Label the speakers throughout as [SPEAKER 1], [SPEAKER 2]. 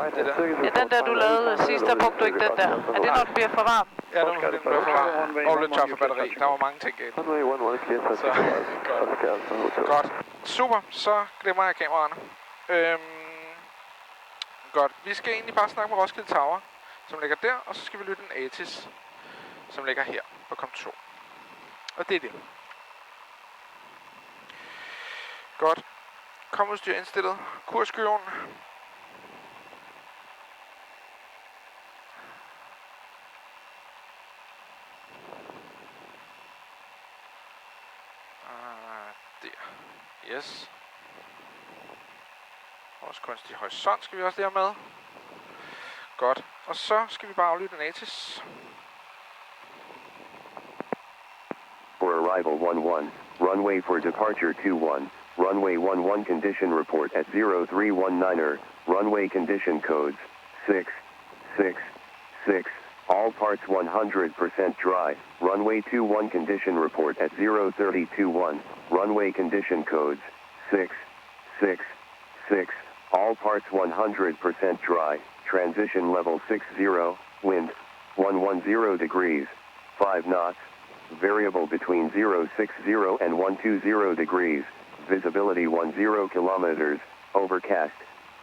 [SPEAKER 1] det der.
[SPEAKER 2] Ja, den der du lavede sidst, der brugte du ikke den der. Er det når den bliver for varm?
[SPEAKER 1] Ja, den bliver for varm. Og lidt tør for batteri. Der var mange ting galt. Så, godt. Super, så glemmer jeg kameraerne. Godt, vi skal egentlig bare snakke med Roskilde Tower, som ligger der, og så skal vi lytte en ATIS, som ligger her på kom 2. Og det er det. Godt. Komudstyr indstillet. Kurskurven. Der. Yes. Vores kunstige horisont skal vi også der med. Godt. Og så skal vi bare aflytte en ATIS.
[SPEAKER 3] For arrival 11, runway for departure 21, runway 11 condition report at 0319er, runway condition codes 666, all parts 100% dry, runway 21 condition report at 0321, runway condition codes 666, all parts 100% dry, transition level 60, wind 110 degrees, 5 knots, variable between 060 and 120 degrees, visibility 10 kilometers, overcast,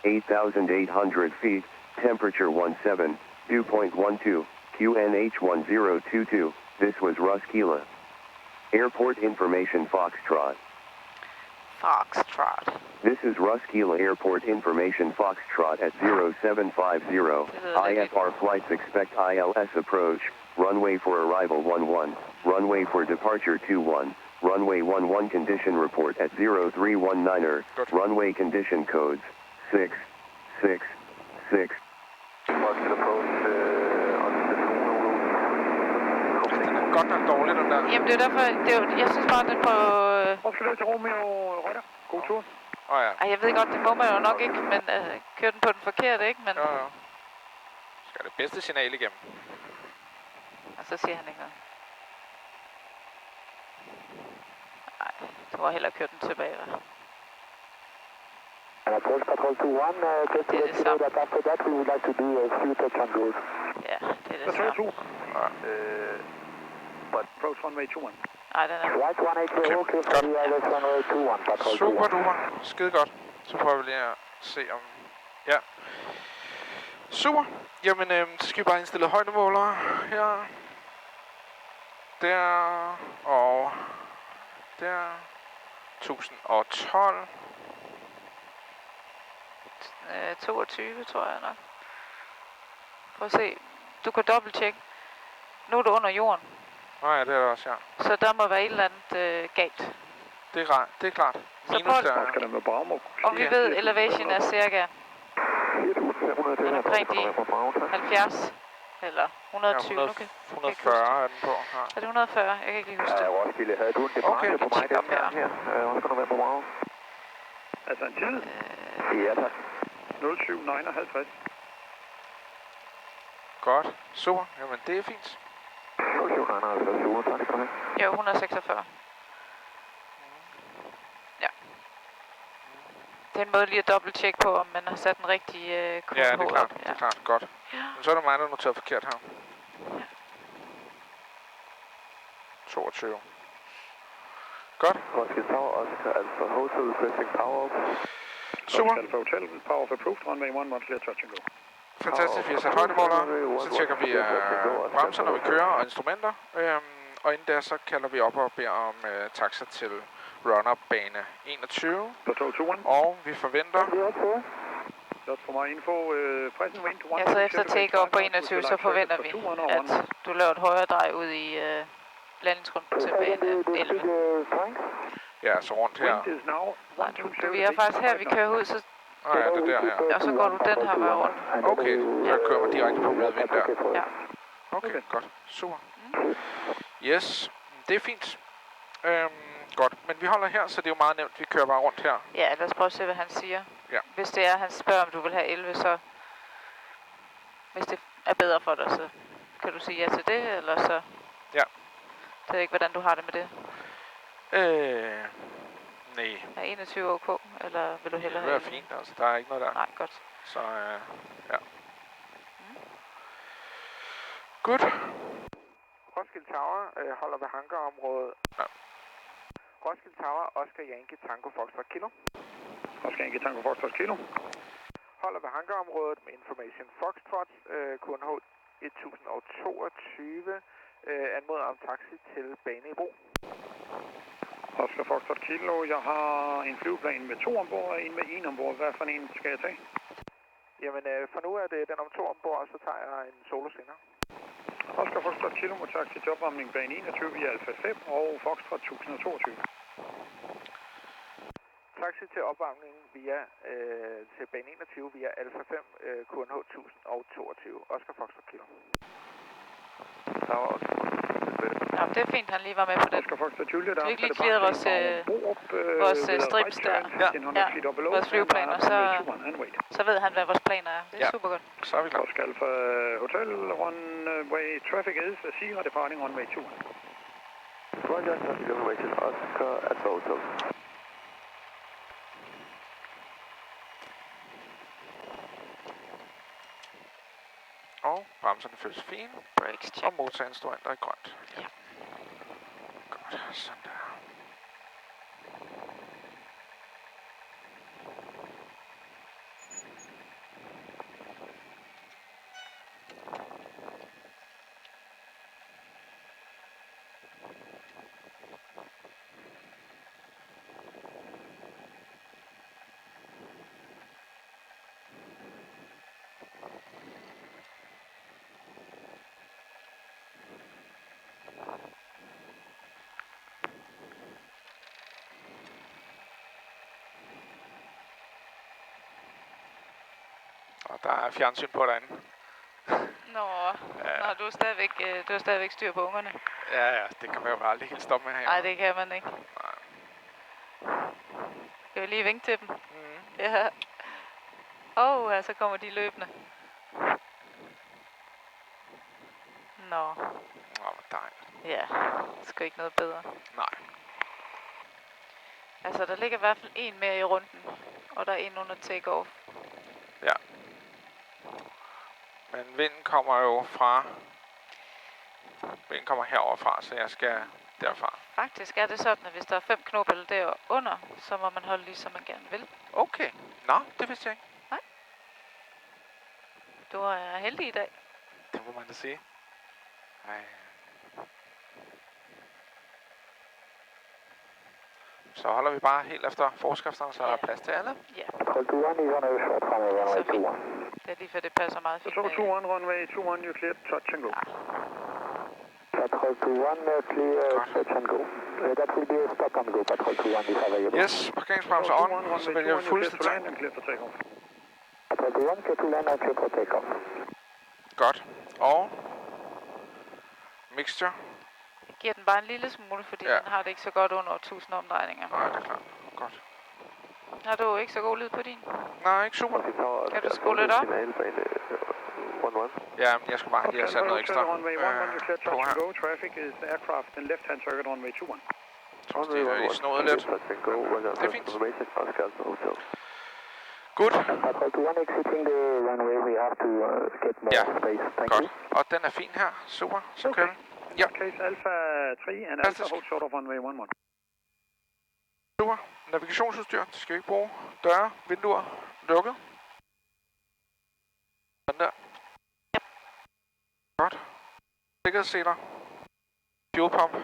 [SPEAKER 3] 8,800 feet, temperature 17, dew point 12, QNH 1022, this was Roskilde. Airport information Foxtrot.
[SPEAKER 2] Foxtrot.
[SPEAKER 3] This is Roskilde Airport information Foxtrot at 0750, IFR flights expect ILS approach, runway for arrival 11, runway for departure 21, runway 11 condition report at 0319er, runway condition codes 666.
[SPEAKER 1] Den er godt nok dårlig, den der.
[SPEAKER 2] Jamen det er derfor, jeg synes bare, den på...
[SPEAKER 4] Opskaleret til Romeo Røtter. God tur.
[SPEAKER 1] Ja.
[SPEAKER 2] Ej, jeg ved godt, det må man jo nok ikke, men kører den på den forkerte, ikke? Men...
[SPEAKER 1] Jo. Skal det bedste signal igennem.
[SPEAKER 2] Og så siger han ikke noget. Nej, du må hellere køre den tilbage, hva'?
[SPEAKER 5] And approach control to 1, just to let you know that after that we would like to do a few touch and goes.
[SPEAKER 2] Ja, det er det samme.
[SPEAKER 4] But approach runway 21.
[SPEAKER 2] Nej, den er...
[SPEAKER 5] Right 180, okay for the ILS runway 21, control to 1.
[SPEAKER 1] Super duper. Skide godt. Så prøver vi lige at se om... Ja. Super. Jamen, så skal vi bare indstille højdemålere her. Der. Og... Der. 1012.
[SPEAKER 2] 22, tror jeg nok. Prøv at se. Du kan dobbelttjekke. Nu er du under jorden.
[SPEAKER 1] Ja, det er det også, ja.
[SPEAKER 2] Så der må være et eller andet galt.
[SPEAKER 1] Det er klart. Minus der.
[SPEAKER 4] Skal der med Bramo?
[SPEAKER 2] Og vi ved, elevation er cirka omkring de 70 eller 120.
[SPEAKER 1] Ja, 140 er den på. Ja.
[SPEAKER 2] Er det 140? Jeg kan ikke lige huske det.
[SPEAKER 5] Roskilde, havde du en departure på mig der her? Også kan du være på Bravo?
[SPEAKER 4] Altså en tid?
[SPEAKER 5] Ja, tak.
[SPEAKER 4] 0759.
[SPEAKER 1] Godt. Super. Jamen, det er fint.
[SPEAKER 5] 0759, tak.
[SPEAKER 2] Jo, 146. Ja. Det er en måde lige at dobbelttjekke på, om man har sat den rigtige kurs
[SPEAKER 1] Ja,
[SPEAKER 2] på.
[SPEAKER 1] det er klart. Det er klart. Godt.
[SPEAKER 2] Ja.
[SPEAKER 1] Men så er der mig, der noteret forkert her. 22. Godt.
[SPEAKER 5] Roskilde Tower, Oscar Alpha Hotel, requesting power off.
[SPEAKER 1] Super.
[SPEAKER 4] Alpha Hotel, power off approved, runway 1, clear touch and go.
[SPEAKER 1] Fantastisk. Vi har sat højdemålere. Så tjekker vi bremser, når vi kører, og instrumenter. Og inden der, så kalder vi op og beder om taxa til runner bane 21. Og vi forventer...
[SPEAKER 4] Just for my info, present wind to 1.
[SPEAKER 2] Ja, så efter take-off på 21, så forventer vi, at du laver et højre drej ud i landingsrunden til bane 11.
[SPEAKER 1] Ja, så rundt her.
[SPEAKER 2] Nej, vi er faktisk her, vi kører ud, så...
[SPEAKER 1] Ja, det er der, ja.
[SPEAKER 2] Og så går du den her vej rundt.
[SPEAKER 1] Okay, så kører man direkte på medvind der.
[SPEAKER 2] Ja.
[SPEAKER 1] Okay, godt. Super. Yes, det er fint. Godt, men vi holder her, så det er jo meget nemt. Vi kører bare rundt her.
[SPEAKER 2] Ja, lad os prøve at se, hvad han siger.
[SPEAKER 1] Ja.
[SPEAKER 2] Hvis det er, han spørger, om du vil have 11, så... Hvis det er bedre for dig, så kan du sige ja til det, eller så...
[SPEAKER 1] Ja.
[SPEAKER 2] Det er ikke, hvordan du har det med det.
[SPEAKER 1] Nej.
[SPEAKER 2] Er 21 OK, eller vil du hellere
[SPEAKER 1] Det
[SPEAKER 2] have
[SPEAKER 1] er fint, altså. Der er ikke noget der.
[SPEAKER 2] Nej, godt.
[SPEAKER 1] Så ja. Good. Roskilde Tower holder ved hangarområdet. Ja. Roskilde Tower, Oscar Yankee Tango Foxtrot Kilo.
[SPEAKER 4] Oscar Yankee Tango Foxtrot Kilo.
[SPEAKER 1] Holder ved hangarområdet med Information Foxtrot, QNH 1022, anmoder om taxi til bane i Bro.
[SPEAKER 4] Oscar Foxtrot Kilo, jeg har en flyveplan med 2 ombord og en med 1 ombord. Hvad for en skal jeg tage?
[SPEAKER 1] Jamen, for nu er det den om 2 ombord, og så tager jeg en solo senere.
[SPEAKER 4] Oscar Foxtrot Kilo må taxi til opvarmning bane 21 via Alfa 5 og Foxtrot 1022.
[SPEAKER 1] Taxi til opvarmning via til bane 21 via Alfa 5, QNH 1022, Oscar Foxtrot Kilo.
[SPEAKER 2] Ja, det er fint, han lige var med på det.
[SPEAKER 4] Oscar Foxtrot Julia, der
[SPEAKER 2] vi ikke lige clearet vores strips der. Ja, vores flyveplaner, så ved han, hvad vores planer er. Det er super godt.
[SPEAKER 1] Så er vi klar.
[SPEAKER 4] Oscar Alfa Hotel, runway traffic is Sierra departing runway 2.
[SPEAKER 5] Roger, traffic information, Oscar Alfa Hotel.
[SPEAKER 1] Og bremserne føles fint.
[SPEAKER 2] Brakes check.
[SPEAKER 1] Og motorinstrumenter er grønt.
[SPEAKER 2] Ja.
[SPEAKER 1] Godt, sådan der. Og der er fjernsyn på derinde.
[SPEAKER 2] Nå, du er stadigvæk styr på ungerne.
[SPEAKER 1] Ja, det kan man jo aldrig helt stoppe med her.
[SPEAKER 2] Nej, det kan man ikke.
[SPEAKER 1] Nej.
[SPEAKER 2] Skal vi lige vinke til dem?
[SPEAKER 1] Mm.
[SPEAKER 2] Ja. Så kommer de løbende. Nå.
[SPEAKER 1] Hvor dejligt.
[SPEAKER 2] Ja, sgu ikke noget bedre.
[SPEAKER 1] Nej.
[SPEAKER 2] Altså, der ligger i hvert fald en mere i runden, og der er en under take-off.
[SPEAKER 1] Ja. Men vinden kommer jo fra... Vinden kommer herover fra, så jeg skal derfra.
[SPEAKER 2] Faktisk er det sådan, at hvis der er 5 knop eller derunder, så må man holde lige, som man gerne vil.
[SPEAKER 1] Okay. Nå, det vidste jeg ikke.
[SPEAKER 2] Nej. Du er heldig i dag.
[SPEAKER 1] Det må man da sige. Ej. Så holder vi bare helt efter forskrifterne, så der er plads til alle.
[SPEAKER 2] Ja.
[SPEAKER 5] Så
[SPEAKER 2] fint. Det er lige for, det passer meget fint.
[SPEAKER 4] Patrol 21, runway 21, you cleared, touch and go.
[SPEAKER 5] Patrol 21, clear, touch and go. That will be a stop and go, Patrol 21 is available.
[SPEAKER 1] Yes, parkeringsbremser on, så vælger vi fuldstændig tank.
[SPEAKER 5] Patrol 21, clear to land and clear for takeoff.
[SPEAKER 1] Godt. Og mixture.
[SPEAKER 2] Jeg giver den bare en lille smule, fordi den har det ikke så godt under 1000 omdrejninger.
[SPEAKER 1] Nej, det er klart. Godt.
[SPEAKER 2] Har du ikke så god lyd på din?
[SPEAKER 1] Nej, ikke super.
[SPEAKER 2] Kan du skrue lidt op?
[SPEAKER 1] Ja, men jeg skal bare lige have sat noget ekstra på her.
[SPEAKER 4] Traffic is aircraft and left-hand circuit runway 21.
[SPEAKER 1] Jeg tror, det er snået lidt. Det er fint. Good. Ja, godt. Og den er fin her. Super. Så kører vi. Ja.
[SPEAKER 4] Case Alpha 3 and Alpha hold short of runway 11.
[SPEAKER 1] Super. Navigationsudstyr, det skal vi ikke bruge. Døre, vinduer, lukket. Sådan der.
[SPEAKER 2] Ja.
[SPEAKER 1] Godt. Sikkerhedsseler. Fuel pump.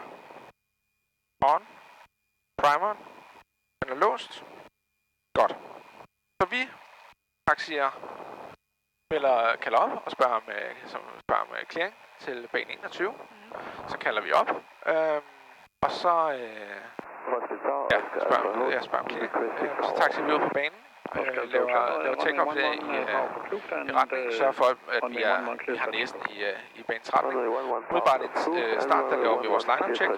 [SPEAKER 1] On. Primer. Den er låst. Godt. Så vi taxier kalder op og spørger om clearing til bane 21. Så kalder vi op. Og så jeg spørger om clearing. Så taxier vi ud på banen. Laver take-off i retning. Sørger for, at vi har næsen i banens retning. Udbart et start, der laver vi vores line-up-check.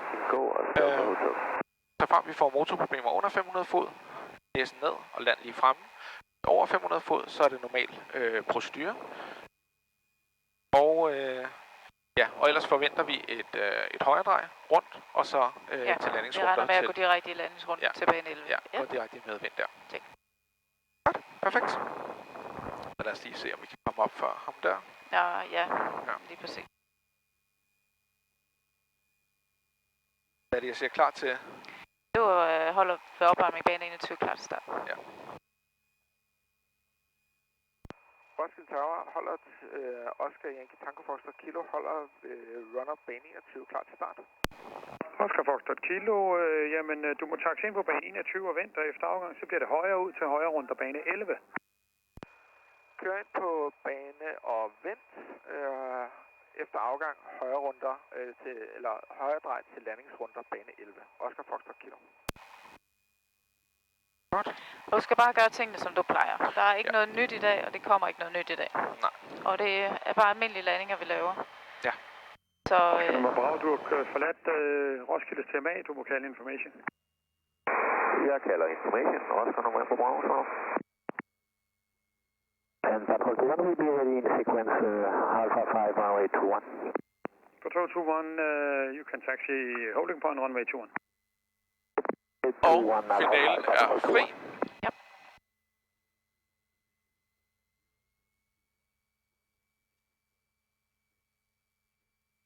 [SPEAKER 1] Så frem vi får motorproblemer under 500 fod, næsen ned og land lige fremme. Over 500 fod, så er det normal procedure. Og ellers forventer vi et højredrej rundt, og så til landingsrunden.
[SPEAKER 2] Vi regner med at gå direkte i landingsrunden til bane 11.
[SPEAKER 1] Ja, gå direkte med vind der.
[SPEAKER 2] Check.
[SPEAKER 1] Godt, perfekt. lad os lige se, om vi kan komme op for ham der.
[SPEAKER 2] Ja, lige præcis.
[SPEAKER 1] Hvad er det, jeg siger klar til?
[SPEAKER 2] Du holder ved opvarmning bane 21 klar til start.
[SPEAKER 1] Ja. Roskilde Tower holder Oscar Yankee Tango Foxtrot Kilo holder runner bane 21 klar til start.
[SPEAKER 4] Oscar Foxtrot Kilo, jamen du må taxe ind på bane 21 og vente, og efter afgang så bliver det højre ud til højre rundt af bane 11.
[SPEAKER 1] Kør ind på bane og vent. Efter afgang højre runder eller højre drej til landingsrunder bane 11. Oscar Foxtrot Kilo. Godt.
[SPEAKER 2] Du skal bare gøre tingene, som du plejer. Der er ikke noget nyt i dag, og det kommer ikke noget nyt i dag.
[SPEAKER 1] Nej.
[SPEAKER 2] Og det er bare almindelige landinger, vi laver.
[SPEAKER 1] Ja.
[SPEAKER 2] Så...
[SPEAKER 4] Bravo, du har forladt Roskildes TMA, du må kalde information.
[SPEAKER 3] Jeg kalder information, Oscar November Bravo, så. And Patrol 21 will be ready in sequence Alpha 5 runway 21.
[SPEAKER 4] Patrol 21, you can taxi holding point runway 21.
[SPEAKER 1] Og finalen er fri.
[SPEAKER 2] Ja.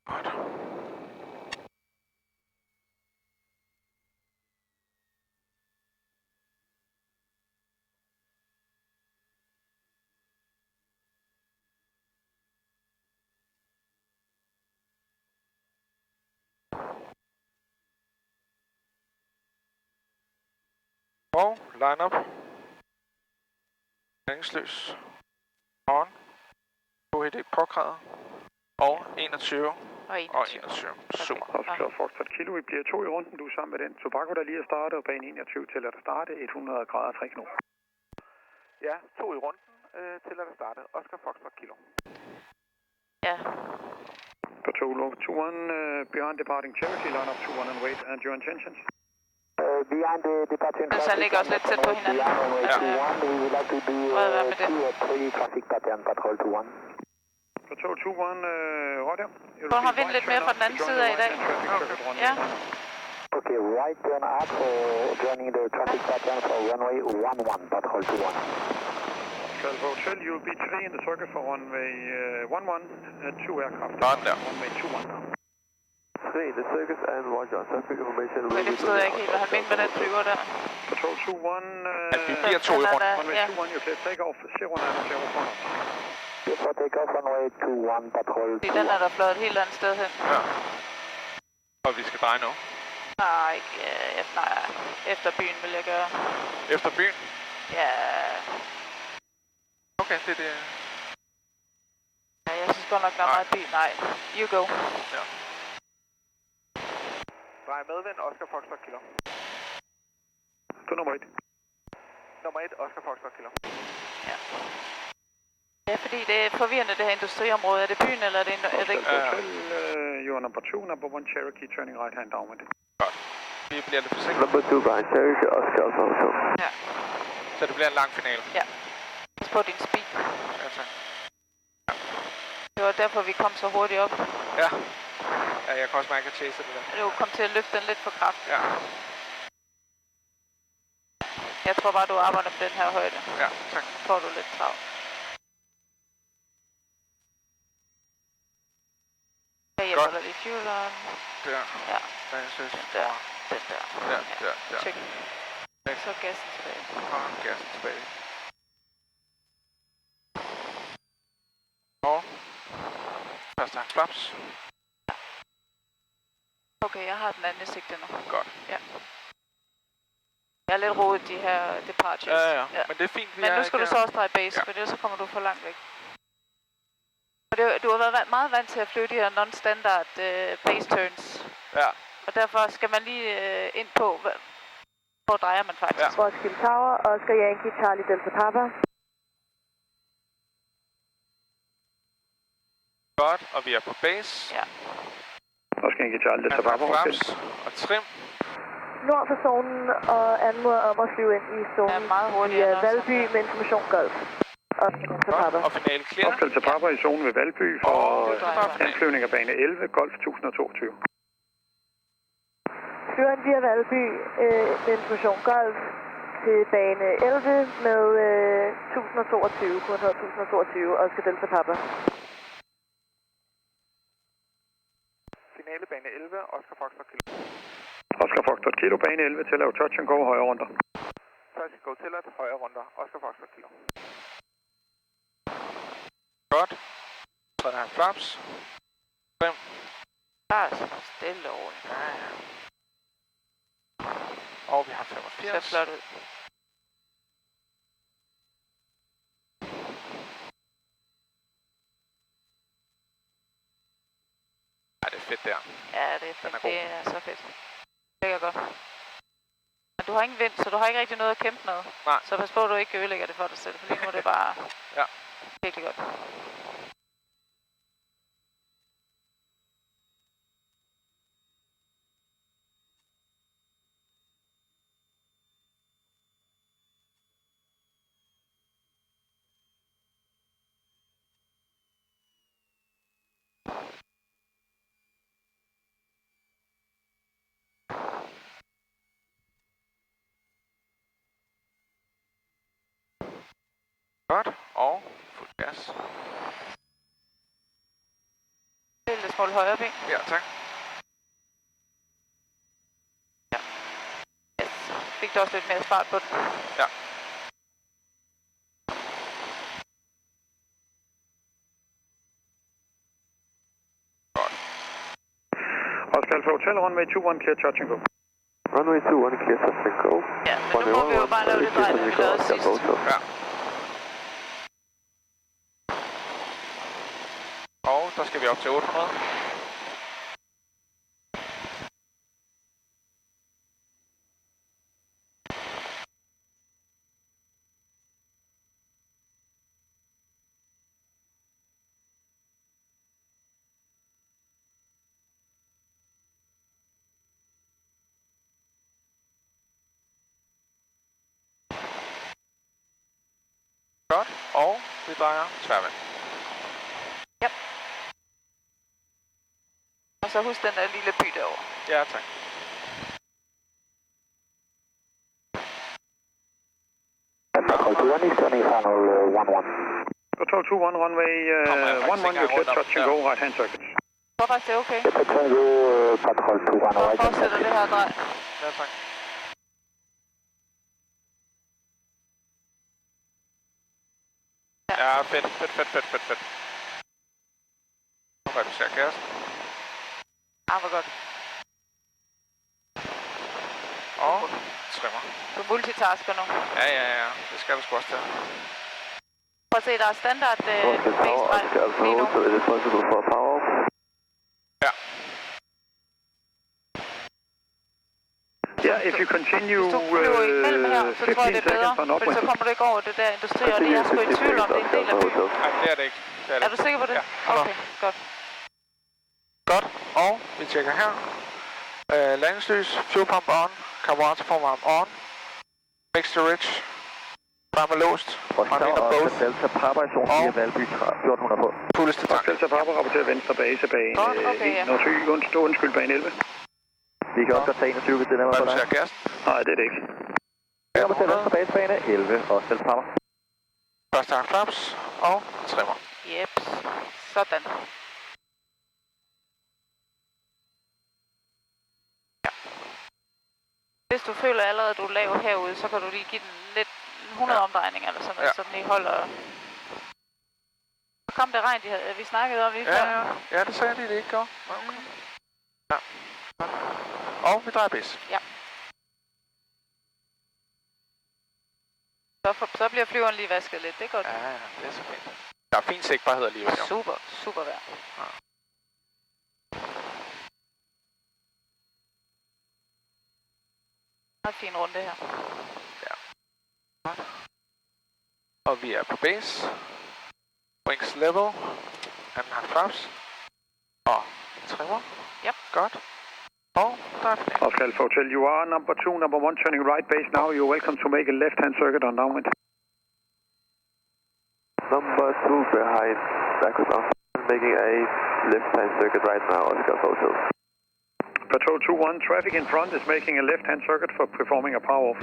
[SPEAKER 1] Godt. Og line up. Landingsløs. On. OHD påkrævet. Og 21.
[SPEAKER 2] Og 21.
[SPEAKER 1] Og 21. Super.
[SPEAKER 4] Oscar Foxtrot Kilo, vi bliver 2 i runden, du er sammen med den. Tobacco, der lige er startet, og bane 21 til at starte 100 grader 3 knop.
[SPEAKER 1] Ja, 2 i runden til at starte. Oscar Foxtrot Kilo.
[SPEAKER 2] Ja.
[SPEAKER 4] Patrol 21, behind departing Cherokee, line up 21 and wait, and your intentions.
[SPEAKER 5] Behind the departure
[SPEAKER 2] Så han ligger også lidt tæt på hinanden.
[SPEAKER 5] We would like to do 2 traffic pattern, Patrol 21.
[SPEAKER 4] Patrol 21, Roger.
[SPEAKER 2] Prøv at vinde lidt mere fra den anden side af i dag. Ja.
[SPEAKER 5] Okay, right turn up for joining the traffic pattern for runway 11, Patrol 21.
[SPEAKER 4] Calvo Hotel, you'll be 3 in the circuit for runway 11, 2 aircraft. Runway 21.
[SPEAKER 3] 3 in the circuit and roger. Traffic information.
[SPEAKER 2] Okay, det forstod jeg ikke helt, hvad han mente med den flyver der.
[SPEAKER 4] Patrol 21,
[SPEAKER 1] At vi bliver 2 i runden.
[SPEAKER 4] runway 21, you clear take off 09 0 front.
[SPEAKER 5] For takeoff runway 21, Patrol 21.
[SPEAKER 2] Fordi den er der fløjet et helt andet sted hen.
[SPEAKER 1] Ja. Og vi skal dreje nu.
[SPEAKER 2] Nej, ikke efter byen vil jeg gøre.
[SPEAKER 1] Efter byen?
[SPEAKER 2] Ja.
[SPEAKER 1] Okay, det er det.
[SPEAKER 2] Ja, jeg synes godt nok, der er meget by. Nej, you go.
[SPEAKER 1] Ja. Drej medvind, Oscar Foxtrot Kilo.
[SPEAKER 4] Du nummer 1.
[SPEAKER 1] Nummer 1, Oscar Foxtrot Kilo.
[SPEAKER 2] Ja. Ja, fordi det er forvirrende, det her industriområde. Er det byen, eller er det...
[SPEAKER 4] Hotel, you are number 2, number 1 Cherokee, turning right hand downwind.
[SPEAKER 1] Godt. Vi bliver lidt forsigtigt.
[SPEAKER 3] Number 2 by Cherokee, Oscar also.
[SPEAKER 2] Ja.
[SPEAKER 1] Så det bliver en lang finale.
[SPEAKER 2] Ja. Pas på din speed.
[SPEAKER 1] Ja, tak.
[SPEAKER 2] Det var derfor, vi kom så hurtigt op.
[SPEAKER 1] Ja. Ja, jeg kan også mærke, at chase det der.
[SPEAKER 2] Du kom til at løfte den lidt for kraftigt.
[SPEAKER 1] Ja.
[SPEAKER 2] Jeg tror bare, du arbejder på den her højde.
[SPEAKER 1] Ja, tak.
[SPEAKER 2] Så får du lidt travlt. Jeg hjælper dig lige fueleren.
[SPEAKER 1] Der.
[SPEAKER 2] Ja.
[SPEAKER 1] Den der.
[SPEAKER 2] Den der.
[SPEAKER 1] Der.
[SPEAKER 2] Check. Så gassen tilbage.
[SPEAKER 1] Og gassen tilbage. Og første flaps.
[SPEAKER 2] Okay, jeg har den anden i sigte nu.
[SPEAKER 1] Godt.
[SPEAKER 2] Ja. Jeg er lidt rodet, de her departures.
[SPEAKER 1] Ja. Men det er fint, vi
[SPEAKER 2] men
[SPEAKER 1] er
[SPEAKER 2] nu skal du så også dreje base, for ellers så kommer du for langt væk. Du har været meget vant til at flyve de her non-standard base turns.
[SPEAKER 1] Ja.
[SPEAKER 2] Og derfor skal man lige ind på, hvor drejer man faktisk.
[SPEAKER 6] Ja. Roskilde Tower, Oscar Yankee, Charlie Delta Papa.
[SPEAKER 1] Godt, og vi er på base.
[SPEAKER 2] Ja.
[SPEAKER 4] Oscar Yankee, Charlie Delta Papa.
[SPEAKER 1] Flaps og trim.
[SPEAKER 6] Nord for zonen og anmoder om at flyve ind i zonen.
[SPEAKER 2] Ja, meget hurtigt.
[SPEAKER 6] I Valby med information Golf.
[SPEAKER 1] Og finale clear.
[SPEAKER 4] Oscar Delta Papa i zonen ved Valby for anflyvning af bane 11, Golf 1022.
[SPEAKER 6] Flyver ind via Valby med information Golf til bane 11 med 1022, kommandør 1022, Oscar Delta Papa.
[SPEAKER 1] Finale bane 11, Oscar Foxtrot Kilo.
[SPEAKER 4] Oscar Foxtrot Kilo, bane 11 til at lave touch and go, højre runder.
[SPEAKER 1] Touch and go til at højre runder, Oscar Foxtrot Kilo. Godt. Så er der flaps. 5.
[SPEAKER 2] Bare stille over.
[SPEAKER 1] Ja. Og vi har 85.
[SPEAKER 2] Det ser flot ud.
[SPEAKER 1] Ja, det er fedt der.
[SPEAKER 2] Ja, det er fedt.
[SPEAKER 1] Den er god.
[SPEAKER 2] Det er så fedt. Det er godt. Men du har ingen vind, så du har ikke rigtig noget at kæmpe med.
[SPEAKER 1] Nej.
[SPEAKER 2] Så pas på, at du ikke ødelægger det for dig selv, for lige nu er det bare
[SPEAKER 1] ja.
[SPEAKER 2] virkelig godt.
[SPEAKER 1] Godt, og fuld gas.
[SPEAKER 2] Lille smule højre ben.
[SPEAKER 1] Ja, tak.
[SPEAKER 2] Ja. Yes. Fik du også lidt mere fart på den?
[SPEAKER 1] Ja. Godt.
[SPEAKER 4] Oscar Alpha Hotel, runway 21, clear touch and go.
[SPEAKER 3] Runway 21, clear touch and go.
[SPEAKER 2] Ja, men nu må vi jo bare lave det drej, vi lavede sidst.
[SPEAKER 1] Ja. Og der skal vi op til 800. Godt, og vi drejer tværvind.
[SPEAKER 2] Ja. Og så husk den der lille by derovre.
[SPEAKER 1] Ja, tak.
[SPEAKER 4] Control 21, runway 11, you clear touch and go, right hand circuit.
[SPEAKER 2] Jeg tror faktisk, det er okay.
[SPEAKER 5] Patrol 21,
[SPEAKER 2] Så fortsætter det her drej.
[SPEAKER 1] Ja, tak. Ja, fedt. Nu reducerer gassen.
[SPEAKER 2] Ah, hvor godt.
[SPEAKER 1] Og trimmer.
[SPEAKER 2] Du multitasker nu.
[SPEAKER 1] Ja. Det skal du sgu også til.
[SPEAKER 2] Prøv at se, der er standard baseline lige nu.
[SPEAKER 1] Ja.
[SPEAKER 4] Yeah, if you continue
[SPEAKER 2] Hvis du flyver imellem her, så tror jeg, det er bedre. For så kommer du ikke over det der industri, og det er jeg sgu i tvivl om, det er en del af byen.
[SPEAKER 1] Nej, det er det ikke.
[SPEAKER 2] Er du sikker på det?
[SPEAKER 1] Ja.
[SPEAKER 2] Okay, godt.
[SPEAKER 1] Godt, og vi tjekker her. Landingslys, fuel pump on, karburatorforvarm on. Mixture rich. Frem og låst. Mariner both.
[SPEAKER 5] Delta Papa i zone 4, Valby 1400 på.
[SPEAKER 1] Pulleste tank.
[SPEAKER 4] Delta Papa rapporterer venstre base bane.
[SPEAKER 2] Godt, okay, ja.
[SPEAKER 4] Undskyld, bane 11.
[SPEAKER 5] Vi kan også godt tage 21, hvis det er nemmere for dig.
[SPEAKER 1] Reducerer gassen.
[SPEAKER 4] Nej, det er det ikke.
[SPEAKER 5] Jeg kommer til venstre base bane 11 og Delta Papa.
[SPEAKER 1] Første gang flaps og trimmer.
[SPEAKER 2] Yep. Sådan. Ja. Hvis du føler allerede, at du er lav herude, så kan du lige give den lidt 100 omdrejninger eller sådan noget, så den lige holder. Så kom det regn, vi snakkede om lige før.
[SPEAKER 1] Ja, det sagde de, det ikke gjorde. Okay. Ja. Og vi drejer bis.
[SPEAKER 2] Ja. Så bliver flyveren lige vasket lidt, det er godt.
[SPEAKER 1] Ja, det er så fint. Der er fin sigtbarhed alligevel. Jo.
[SPEAKER 2] Super vejr.
[SPEAKER 1] Ja.
[SPEAKER 2] En fin runde her.
[SPEAKER 1] Ja. Og vi er på base. Wings level. Anden har flaps. Og trimmer.
[SPEAKER 2] Ja.
[SPEAKER 1] Godt. Og der er finale.
[SPEAKER 4] Oscar Alpha Hotel, you are number 2, number 1 turning right base now. You're welcome to make a left-hand circuit on downwind.
[SPEAKER 3] Number 2 behind, backwards on, making a left-hand circuit right now, Oscar Hotel.
[SPEAKER 4] Patrol 2-1, traffic in front is making a left-hand circuit for performing a power off.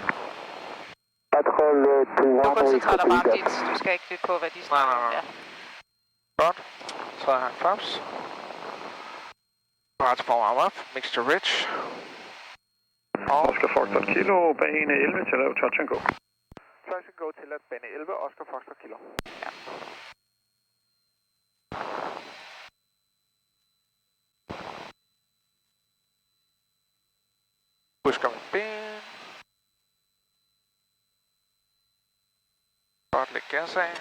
[SPEAKER 5] Patrol 2-1.
[SPEAKER 2] Du koncentrerer dig bare om dit. Du skal ikke lytte på, hvad de snakker om.
[SPEAKER 1] Nej. Godt. Så har han flaps. Parat for warm up. Mixture rich.
[SPEAKER 4] Oscar Foxtrot Kilo, bane 11 til lav touch and go.
[SPEAKER 1] Touch and go til at bane 11, Oscar Foxtrot Kilo.
[SPEAKER 2] Ja.
[SPEAKER 1] Husk om et ben. Godt, læg gas af.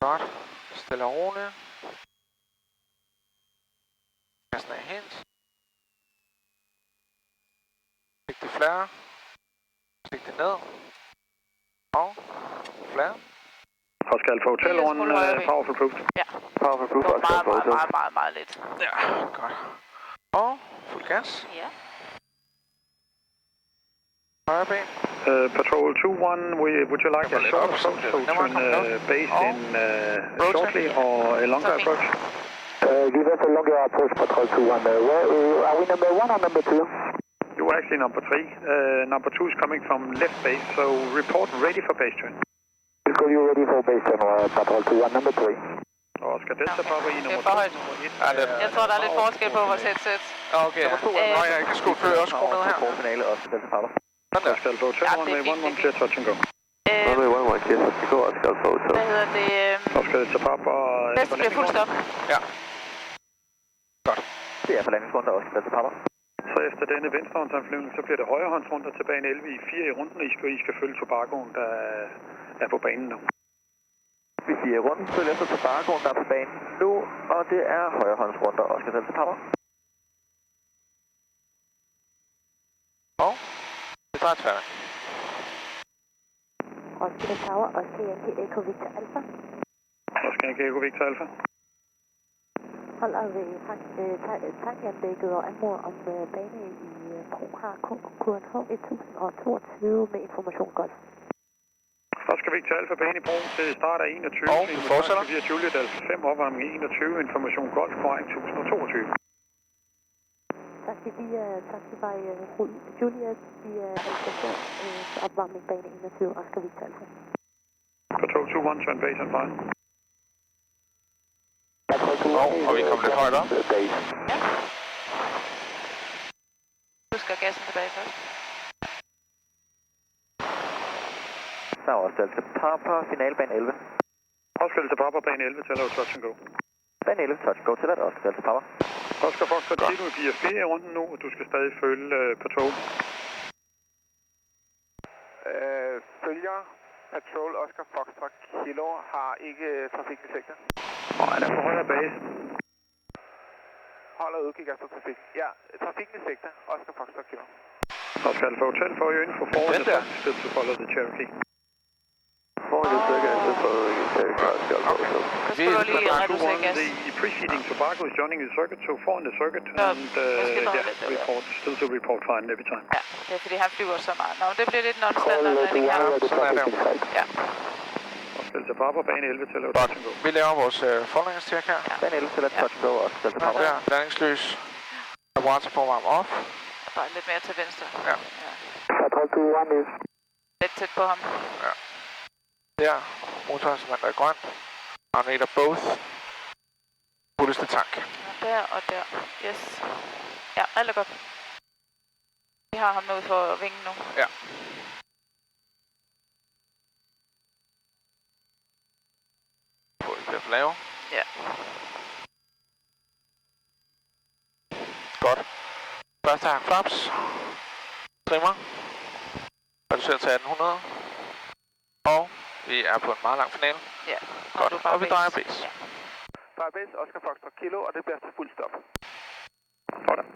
[SPEAKER 1] Godt. Stille og roligt. Gassen af hent. Stik det flare. Stik det ned. Og flare.
[SPEAKER 4] Oscar Alfa Hotel on powerful proof.
[SPEAKER 2] Ja.
[SPEAKER 3] Powerful proof,
[SPEAKER 2] Det var
[SPEAKER 3] Oscar Alfa Hotel.
[SPEAKER 2] meget lidt.
[SPEAKER 1] Ja, godt. Og fuld gas.
[SPEAKER 2] Ja.
[SPEAKER 1] Højre ben.
[SPEAKER 4] Patrol 2-1, would you like a short approach to turn base in shortly or a longer approach?
[SPEAKER 5] Give us a longer approach, Patrol 2-1. Are we number 1 or number 2?
[SPEAKER 4] You're actually number 3. Number 2 is coming from left base, so report ready for base turn.
[SPEAKER 5] We'll call you ready for base turn, Patrol 2-1, number 3.
[SPEAKER 4] Oscar Delta Papa i nummer 2.
[SPEAKER 2] Jeg tror, der er lidt forskel på vores headset.
[SPEAKER 1] Okay, ja. Jeg kan sgu føre og skrue ned her.
[SPEAKER 3] Finale, Oscar Delta Papa.
[SPEAKER 4] Oscar Alfa Hotel, runway 11, clear touch and go.
[SPEAKER 3] Runway 11, clear touch and go, Oscar Alfa Hotel.
[SPEAKER 2] Hvad hedder det?
[SPEAKER 4] Oscar Delta Papa.
[SPEAKER 2] Næste bliver fuld stop.
[SPEAKER 1] Ja. Godt.
[SPEAKER 3] Det er forlandingsrunder, Oscar Delta Papa.
[SPEAKER 4] Så efter denne venstrehåndsanflyvning, så bliver det højrehåndsrunder til bane 11 i 4 i runden. I skal følge Tobagoen, der er på banen nu.
[SPEAKER 3] Vi siger runden følger efter Tobagoen, der er på banen nu, og det er højrehåndsrunder, Oscar Delta Papa.
[SPEAKER 1] Og det er færdigt.
[SPEAKER 6] Oscar Tower, Oscar Yankee Echo Victor Alpha.
[SPEAKER 4] Oscar Yankee Echo Victor Alpha.
[SPEAKER 6] Holder ved tankanlægget og anmoder om bane i Bro har QNH 1022 med information godt.
[SPEAKER 4] Oscar Victor Alpha, bane i Bro til start af 21.
[SPEAKER 1] Og vi fortsætter.
[SPEAKER 4] Via Juliet Alpha 5, opvarmning 21, information golf, korrekt 1022.
[SPEAKER 6] Taxi via Taxi by Juliet via Alpha 5, opvarmning bane 21, Oscar Victor Alpha.
[SPEAKER 4] Patrol 2-1, turn base and fire.
[SPEAKER 1] Og vi kommer lidt højt op.
[SPEAKER 2] Ja. Husk at gassen tilbage først.
[SPEAKER 3] Så er Oscar Delta Papa, finalebane 11.
[SPEAKER 4] Oscar Delta Papa, bane 11 til at lave touch and go.
[SPEAKER 3] Bane 11, touch go til at Oscar Delta Papa.
[SPEAKER 4] Oscar Foxtrot Kilo giver 4 i runden nu, og du skal stadig følge Patrol.
[SPEAKER 1] Følger Patrol Oscar Foxtrot Kilo har ikke trafikindsigter.
[SPEAKER 4] Og han er på højre base.
[SPEAKER 1] Holder udkig efter trafik. Ja, trafikindsigter Oscar Foxtrot Kilo.
[SPEAKER 4] Oscar Alfa Hotel for your info forward the still to follow the Cherokee.
[SPEAKER 3] Forward the circuit and still following the Cherokee, Oscar Alfa Hotel.
[SPEAKER 2] Så skulle du lige reducere gas.
[SPEAKER 4] The preceding Tobago is joining the circuit, so four in the circuit, and report, still to report fine every time.
[SPEAKER 2] Ja, det er fordi han flyver så meget. Nå, det bliver lidt non-standard landing her.
[SPEAKER 1] Sådan er det.
[SPEAKER 2] Ja.
[SPEAKER 4] Oscar Delta Papa, bane 11 til at lave touch and go.
[SPEAKER 1] Vi laver vores forlængningstjek her.
[SPEAKER 3] Bane 11 til at touch and go, Oscar Delta Papa.
[SPEAKER 1] Der, landingslys. Water for warm off.
[SPEAKER 2] Bare lidt mere til venstre.
[SPEAKER 1] Ja.
[SPEAKER 5] Patrol 2-1 is.
[SPEAKER 2] Lidt tæt på ham.
[SPEAKER 1] Ja. Der, motorinstrument er grøn. Arnator both. Putteste tank.
[SPEAKER 2] Og der. Yes. Ja, alt er godt. Vi har ham ude for vingen nu.
[SPEAKER 1] Ja. På det for lave.
[SPEAKER 2] Ja.
[SPEAKER 1] Godt. Første hang flaps. Trimmer. Reducerer til 1800. Og vi er på en meget lang finale.
[SPEAKER 2] Ja.
[SPEAKER 1] Godt. Og vi drejer base.
[SPEAKER 2] Ja.
[SPEAKER 1] Drejer base, Oscar Foxtrot Kilo, og det bliver til fuld stop.
[SPEAKER 4] Sådan.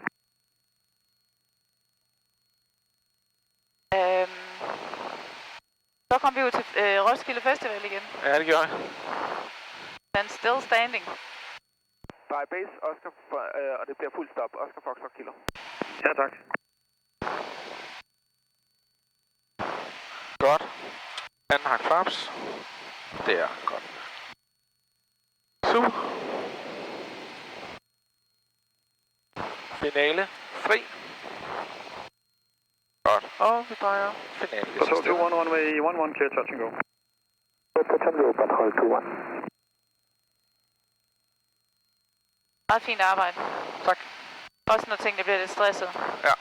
[SPEAKER 2] Så kom vi ud til Roskilde Festival igen.
[SPEAKER 1] Ja, det gjorde jeg.
[SPEAKER 2] Den still standing.
[SPEAKER 1] Drejer base, Oscar, og det bliver fuld stop. Oscar Foxtrot Kilo.
[SPEAKER 4] Ja, tak.
[SPEAKER 1] Godt. Anden hak flaps. Det er godt. Super. Finale. Fri. Godt. Og vi drejer finale.
[SPEAKER 4] Patrol 21, runway 11, clear touch and go.
[SPEAKER 5] Touch and go, Patrol 21.
[SPEAKER 2] Meget fint arbejde.
[SPEAKER 1] Tak.
[SPEAKER 2] Også når tingene bliver lidt stresset.
[SPEAKER 1] Ja.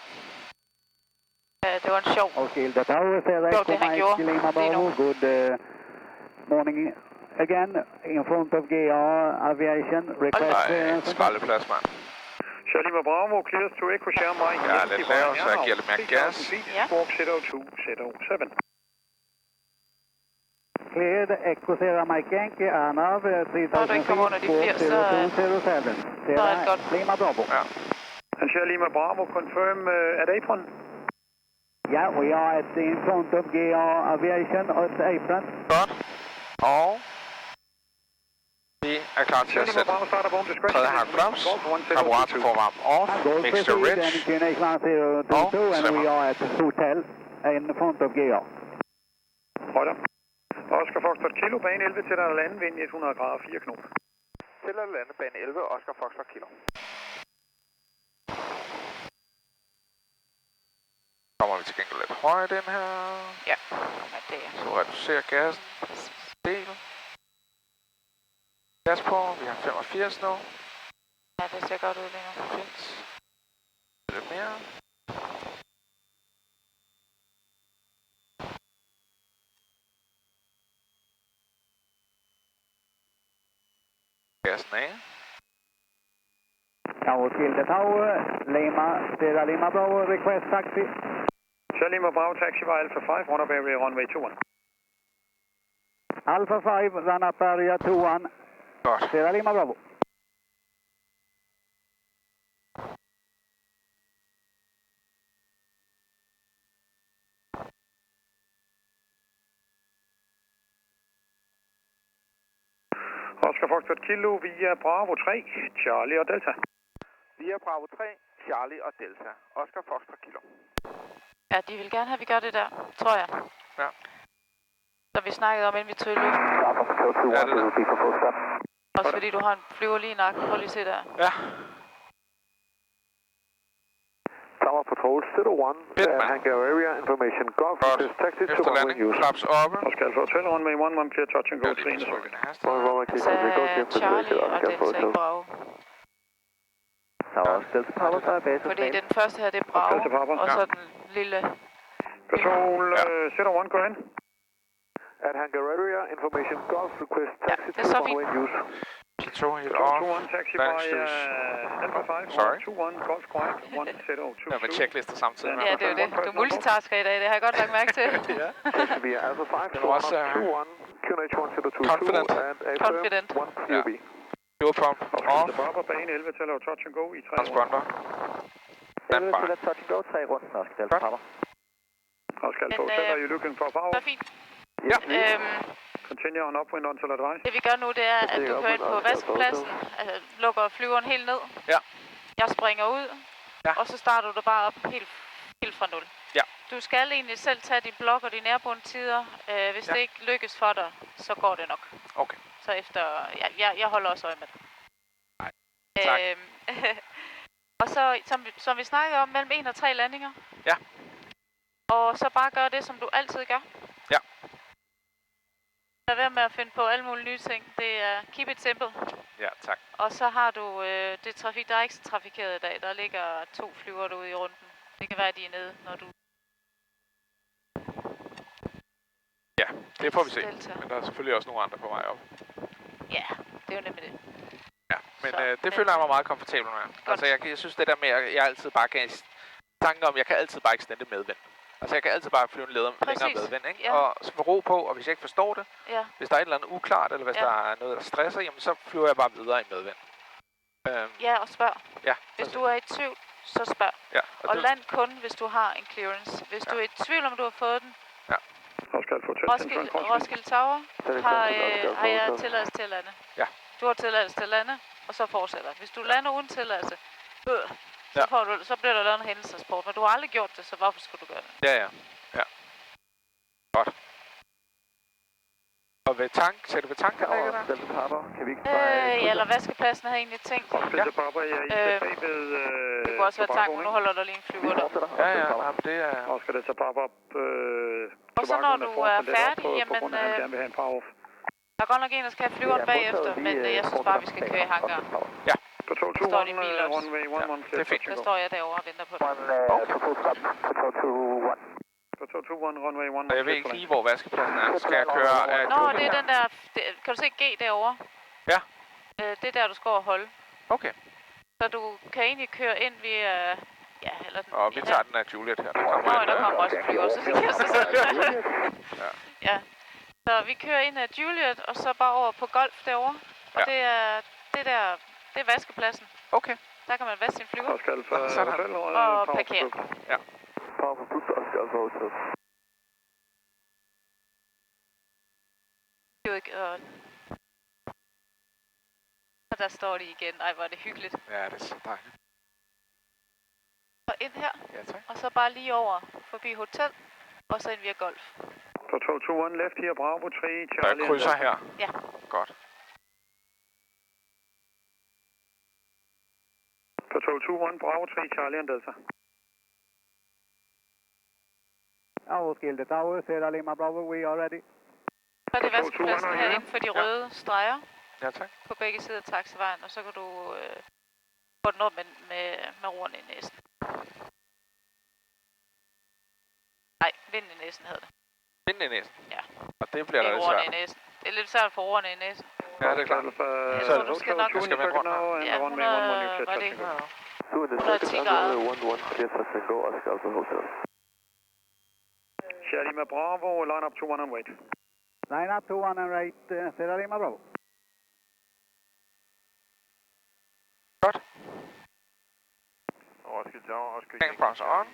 [SPEAKER 2] Det var en sjov.
[SPEAKER 7] Okay, the tower says
[SPEAKER 2] Jo, det han gjorde lige nu.
[SPEAKER 7] Good morning again in front of GR Aviation. Request
[SPEAKER 1] Nej, skraldeplads, mand.
[SPEAKER 4] Charlie Bravo, clears to Echo Share Mike.
[SPEAKER 1] Ja, lidt lavt, så jeg giver lidt mere gas.
[SPEAKER 2] Ja.
[SPEAKER 4] Squawk 02, 07.
[SPEAKER 7] Cleared Echo Sierra Mike Yankee, Arnav, 3000
[SPEAKER 2] Når du ikke kommer under de 80, så er det godt.
[SPEAKER 7] Lima Bravo.
[SPEAKER 1] Ja.
[SPEAKER 4] And Charlie Bravo, confirm at apron.
[SPEAKER 7] Yeah, we are in front of GR Aviation at apron.
[SPEAKER 1] Godt. Og vi er klar til at
[SPEAKER 4] Charlie
[SPEAKER 1] sætte
[SPEAKER 4] Bravo starter på discretion.
[SPEAKER 1] tredje hak bremse, karburator forvarm off, mixture rich,
[SPEAKER 7] and we are at the hotel in front of GR.
[SPEAKER 4] Højder. Oscar Foxtrot Kilo, bane 11 til der er lande, vind 100 grader, 4 knop.
[SPEAKER 1] til at lande bane 11, Oscar Foxtrot Kilo. Kommer vi til gengæld lidt højere den her.
[SPEAKER 2] Ja, men det er.
[SPEAKER 1] Så reducerer gassen. Del. Gas på, vi har 85 nu.
[SPEAKER 2] Ja, det ser godt ud lige nu.
[SPEAKER 1] Fint. Lidt mere. Gassen af.
[SPEAKER 7] Tower till the tower, Lima, Sierra Lima Bravo, request taxi.
[SPEAKER 4] Charlie Bravo, taxi by Alpha 5, run up area runway 21.
[SPEAKER 7] Alpha 5, run up area 21,
[SPEAKER 1] Godt.
[SPEAKER 7] Sierra Lima Bravo.
[SPEAKER 4] Oscar Foxtrot Kilo via Bravo 3, Charlie og Delta.
[SPEAKER 1] Via Bravo 3, Charlie og Delta. Oscar Foxtrot Kilo.
[SPEAKER 2] Ja, de vil gerne have, at vi gør det der, tror jeg.
[SPEAKER 1] Ja.
[SPEAKER 2] Som vi snakkede om, inden vi tog i luften.
[SPEAKER 1] Ja, det er det.
[SPEAKER 2] Også fordi du har en flyver lige i nakken. Prøv lige at se der.
[SPEAKER 1] Ja.
[SPEAKER 5] Tower Patrol 01,
[SPEAKER 1] Fedt, mand.
[SPEAKER 5] hangar area information, golf,
[SPEAKER 1] Godt.
[SPEAKER 5] taxi to
[SPEAKER 1] Efter
[SPEAKER 5] runway
[SPEAKER 1] landing,
[SPEAKER 5] use.
[SPEAKER 1] flaps oppe.
[SPEAKER 4] Oscar Alpha Hotel, runway 11, clear touch and go,
[SPEAKER 1] Gør lige
[SPEAKER 4] 3
[SPEAKER 1] på
[SPEAKER 4] cirkel.
[SPEAKER 1] trykken hastighed.
[SPEAKER 2] Så Charlie og Delta ikke Bravo. Fordi den første her, det er Bravo,
[SPEAKER 4] Delta Papa.
[SPEAKER 2] og så den lille...
[SPEAKER 4] Patrol
[SPEAKER 1] Ja.
[SPEAKER 4] 01, gå hen.
[SPEAKER 5] At hangar area information, golf, request
[SPEAKER 2] Ja,
[SPEAKER 5] taxi
[SPEAKER 2] det er så
[SPEAKER 5] to
[SPEAKER 2] fint.
[SPEAKER 5] runway use.
[SPEAKER 1] P2 helt
[SPEAKER 4] Patrol
[SPEAKER 1] off.
[SPEAKER 4] 21, taxi by
[SPEAKER 1] Landings.
[SPEAKER 4] Alpha 5,
[SPEAKER 1] Sorry.
[SPEAKER 4] 21, golf quiet, 102.
[SPEAKER 1] Ja, med checklister samtidig.
[SPEAKER 2] Ja, det er jo det. Du multitasker i dag, det har jeg godt lagt mærke til.
[SPEAKER 1] Ja.
[SPEAKER 5] Taxi via Alpha 5,
[SPEAKER 1] Den var også,
[SPEAKER 5] 21, QNH 1022
[SPEAKER 1] confident.
[SPEAKER 5] and affirm
[SPEAKER 2] Confident.
[SPEAKER 5] 1 QB.
[SPEAKER 1] Fuel pump off.
[SPEAKER 4] Oscar Bravo, bane 11 til at lave touch and go i 3
[SPEAKER 1] Transponder. Standby.
[SPEAKER 5] touch and go, 3 runden, Oscar Delta
[SPEAKER 1] Godt.
[SPEAKER 5] Papa.
[SPEAKER 4] Oscar Alpha
[SPEAKER 2] Men,
[SPEAKER 4] Hotel, are you looking for power?
[SPEAKER 2] Det er fint.
[SPEAKER 1] Ja.
[SPEAKER 4] Continue on upwind until advice.
[SPEAKER 2] Det vi gør nu, det er, at du kører ind på vaskepladsen, altså lukker flyveren helt ned.
[SPEAKER 1] Ja.
[SPEAKER 2] Jeg springer ud,
[SPEAKER 1] Ja.
[SPEAKER 2] og så starter du bare op helt fra nul.
[SPEAKER 1] Ja.
[SPEAKER 2] Du skal egentlig selv tage din blok og dine nærbundtider. Hvis det ikke lykkes for dig, så går det nok.
[SPEAKER 1] Okay.
[SPEAKER 2] Så efter... Jeg holder også øje med det.
[SPEAKER 1] Nej. Tak.
[SPEAKER 2] Og så, som vi snakkede om, mellem 1 og 3 landinger.
[SPEAKER 1] Ja.
[SPEAKER 2] Og så bare gør det, som du altid gør.
[SPEAKER 1] Ja.
[SPEAKER 2] Lad være med at finde på alle mulige nye ting. Det er keep it simple.
[SPEAKER 1] Ja, tak.
[SPEAKER 2] Og så har du det trafik, der er ikke så trafikeret i dag. Der ligger 2 flyver derude i runden. Det kan være, at de er nede, når du...
[SPEAKER 1] Ja, det får vi se.
[SPEAKER 2] Delta.
[SPEAKER 1] Men der er selvfølgelig også nogle andre på vej op.
[SPEAKER 2] Ja, det er jo nemlig det.
[SPEAKER 1] Ja, men
[SPEAKER 2] Så,
[SPEAKER 1] det føler jeg mig meget komfortabel med. Altså, jeg synes det der med, at jeg altid bare kan... Tanken om, jeg kan altid bare extende medvind. Altså, jeg kan altid bare flyve en længere medvind, ikke?
[SPEAKER 2] Ja.
[SPEAKER 1] Og så få ro på, og hvis jeg ikke forstår det,
[SPEAKER 2] Ja.
[SPEAKER 1] hvis der er et eller andet uklart, eller hvis
[SPEAKER 2] Ja.
[SPEAKER 1] der er noget, der stresser, jamen så flyver jeg bare videre i medvind.
[SPEAKER 2] Ja, og spørg.
[SPEAKER 1] Ja.
[SPEAKER 2] Hvis du er i tvivl, så spørg.
[SPEAKER 1] Ja,
[SPEAKER 2] Og land kun, hvis du har en clearance. Hvis du er i tvivl om, du har fået den,
[SPEAKER 4] Oscar Alpha Hotel,
[SPEAKER 2] Roskilde Tower har jeg tilladelse til at lande.
[SPEAKER 1] Ja.
[SPEAKER 2] Du har tilladelse til at lande, og så fortsætter. Hvis du lander uden tilladelse,
[SPEAKER 1] Ja.
[SPEAKER 2] så bliver der lavet en hændelsestransport. Men du har aldrig gjort det, så hvorfor skulle du gøre det?
[SPEAKER 1] Ja. Godt. Og ved ser du ved tankanlægget der?
[SPEAKER 2] Ja, eller vaskepladsen havde jeg egentlig tænkt.
[SPEAKER 1] Ja.
[SPEAKER 2] Det kunne også være tanken, nu holder der lige en flyver der.
[SPEAKER 1] Ja, det er...
[SPEAKER 4] Og skal det så bare op...
[SPEAKER 2] Og så når du er færdig, jamen... Der er godt nok en, der skal have flyveren bagefter, men jeg synes bare, vi skal køre i hangaren.
[SPEAKER 1] Ja.
[SPEAKER 2] Der står de i bil også.
[SPEAKER 1] Det er fint.
[SPEAKER 2] Der står jeg derovre og venter på dig.
[SPEAKER 1] Og jeg ved ikke lige, hvor vaskepladsen er. Skal jeg køre af
[SPEAKER 2] Nå, det er den der... Kan du se G derovre?
[SPEAKER 1] Ja.
[SPEAKER 2] Det er der, du skal over holde.
[SPEAKER 1] Okay.
[SPEAKER 2] Så du kan egentlig køre ind via... Ja, eller...
[SPEAKER 1] Og vi tager den af Juliet her. Der
[SPEAKER 2] kommer også flyver, så det kan så ja. Så vi kører ind af Juliet, og så bare over på Golf derovre. Og det er vaskepladsen.
[SPEAKER 1] Okay.
[SPEAKER 2] Der kan man vaske sin flyver.
[SPEAKER 4] Og
[SPEAKER 2] parkere.
[SPEAKER 1] Ja.
[SPEAKER 2] Og der står de igen. Ej, hvor er det hyggeligt.
[SPEAKER 1] Ja, det er så dejligt.
[SPEAKER 2] Og ind her.
[SPEAKER 1] Ja, tak.
[SPEAKER 2] Og så bare lige over forbi hotel. Og så ind via Golf.
[SPEAKER 4] Så 221 left her, Bravo 3, Charlie.
[SPEAKER 1] Der krydser her.
[SPEAKER 2] Ja.
[SPEAKER 1] Godt.
[SPEAKER 4] Så 221 Bravo 3, Charlie and Delta.
[SPEAKER 7] Afskilte Tower, Sierra Lima Bravo, we are ready.
[SPEAKER 2] Så er det vaskepladsen her inden for de røde streger.
[SPEAKER 1] Ja, tak.
[SPEAKER 2] På begge sider af taxivejen, og så kan du få den op med roerne i næsen. Nej, vinden i næsen hedder det.
[SPEAKER 1] Vinden i næsen?
[SPEAKER 2] Ja.
[SPEAKER 1] Og det bliver der lidt svært.
[SPEAKER 2] Det er lidt svært at få roerne i næsen.
[SPEAKER 1] Ja, det er klart.
[SPEAKER 2] Så du skal nok...
[SPEAKER 1] Jeg skal vende rundt her.
[SPEAKER 2] Ja, 100... Hvad er det? 110 grader.
[SPEAKER 4] Sierra Lima Bravo, line up to 1 and wait.
[SPEAKER 7] Line up to 1 and wait, Sierra Lima Bravo.
[SPEAKER 1] Godt. Gangbrowser on.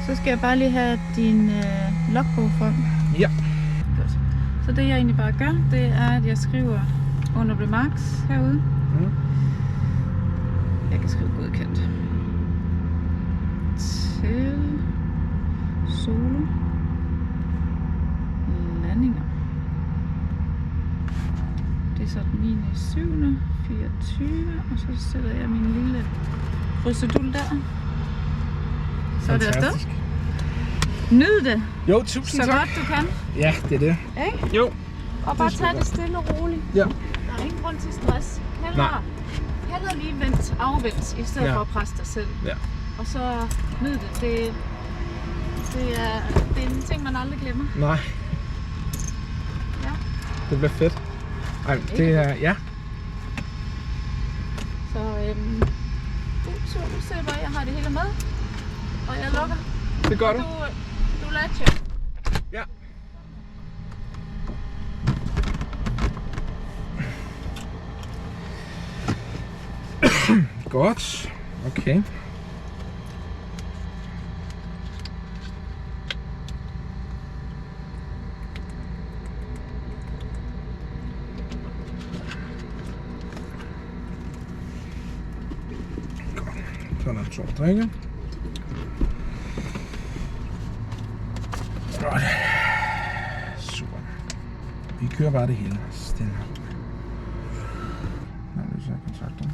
[SPEAKER 8] Så skal jeg bare lige have din logbog frem.
[SPEAKER 1] Ja.
[SPEAKER 8] Godt. Så det jeg egentlig bare gør, det er, at jeg skriver under remarks herude. Jeg kan skrive godkendt. Til solo landinger. Det er så den 9.7.24, og så sætter jeg min lille procedul der. Så er det afsted. Nyd det.
[SPEAKER 9] Jo, tusind
[SPEAKER 8] så
[SPEAKER 9] tak.
[SPEAKER 8] Godt du kan.
[SPEAKER 9] Ja, det er det.
[SPEAKER 8] Ikke?
[SPEAKER 9] Jo.
[SPEAKER 8] Og bare tag det stille og roligt.
[SPEAKER 9] Ja.
[SPEAKER 8] Der er ingen grund til stress. Heller lige afvent, i stedet for at presse dig selv.
[SPEAKER 9] Ja.
[SPEAKER 8] Og så nyd det. Det er en ting, man aldrig glemmer.
[SPEAKER 9] Nej.
[SPEAKER 8] Ja.
[SPEAKER 9] Det bliver fedt. Ej, det er... Ja.
[SPEAKER 8] Så du ser bare, jeg har det hele med. Og jeg lukker.
[SPEAKER 9] Det gør du.
[SPEAKER 8] Du latcher.
[SPEAKER 9] Ja. Godt. Okay. Så er der 2 drikke. Godt. Super. Vi kører bare det hele. Stille. Nu er det så kontakter.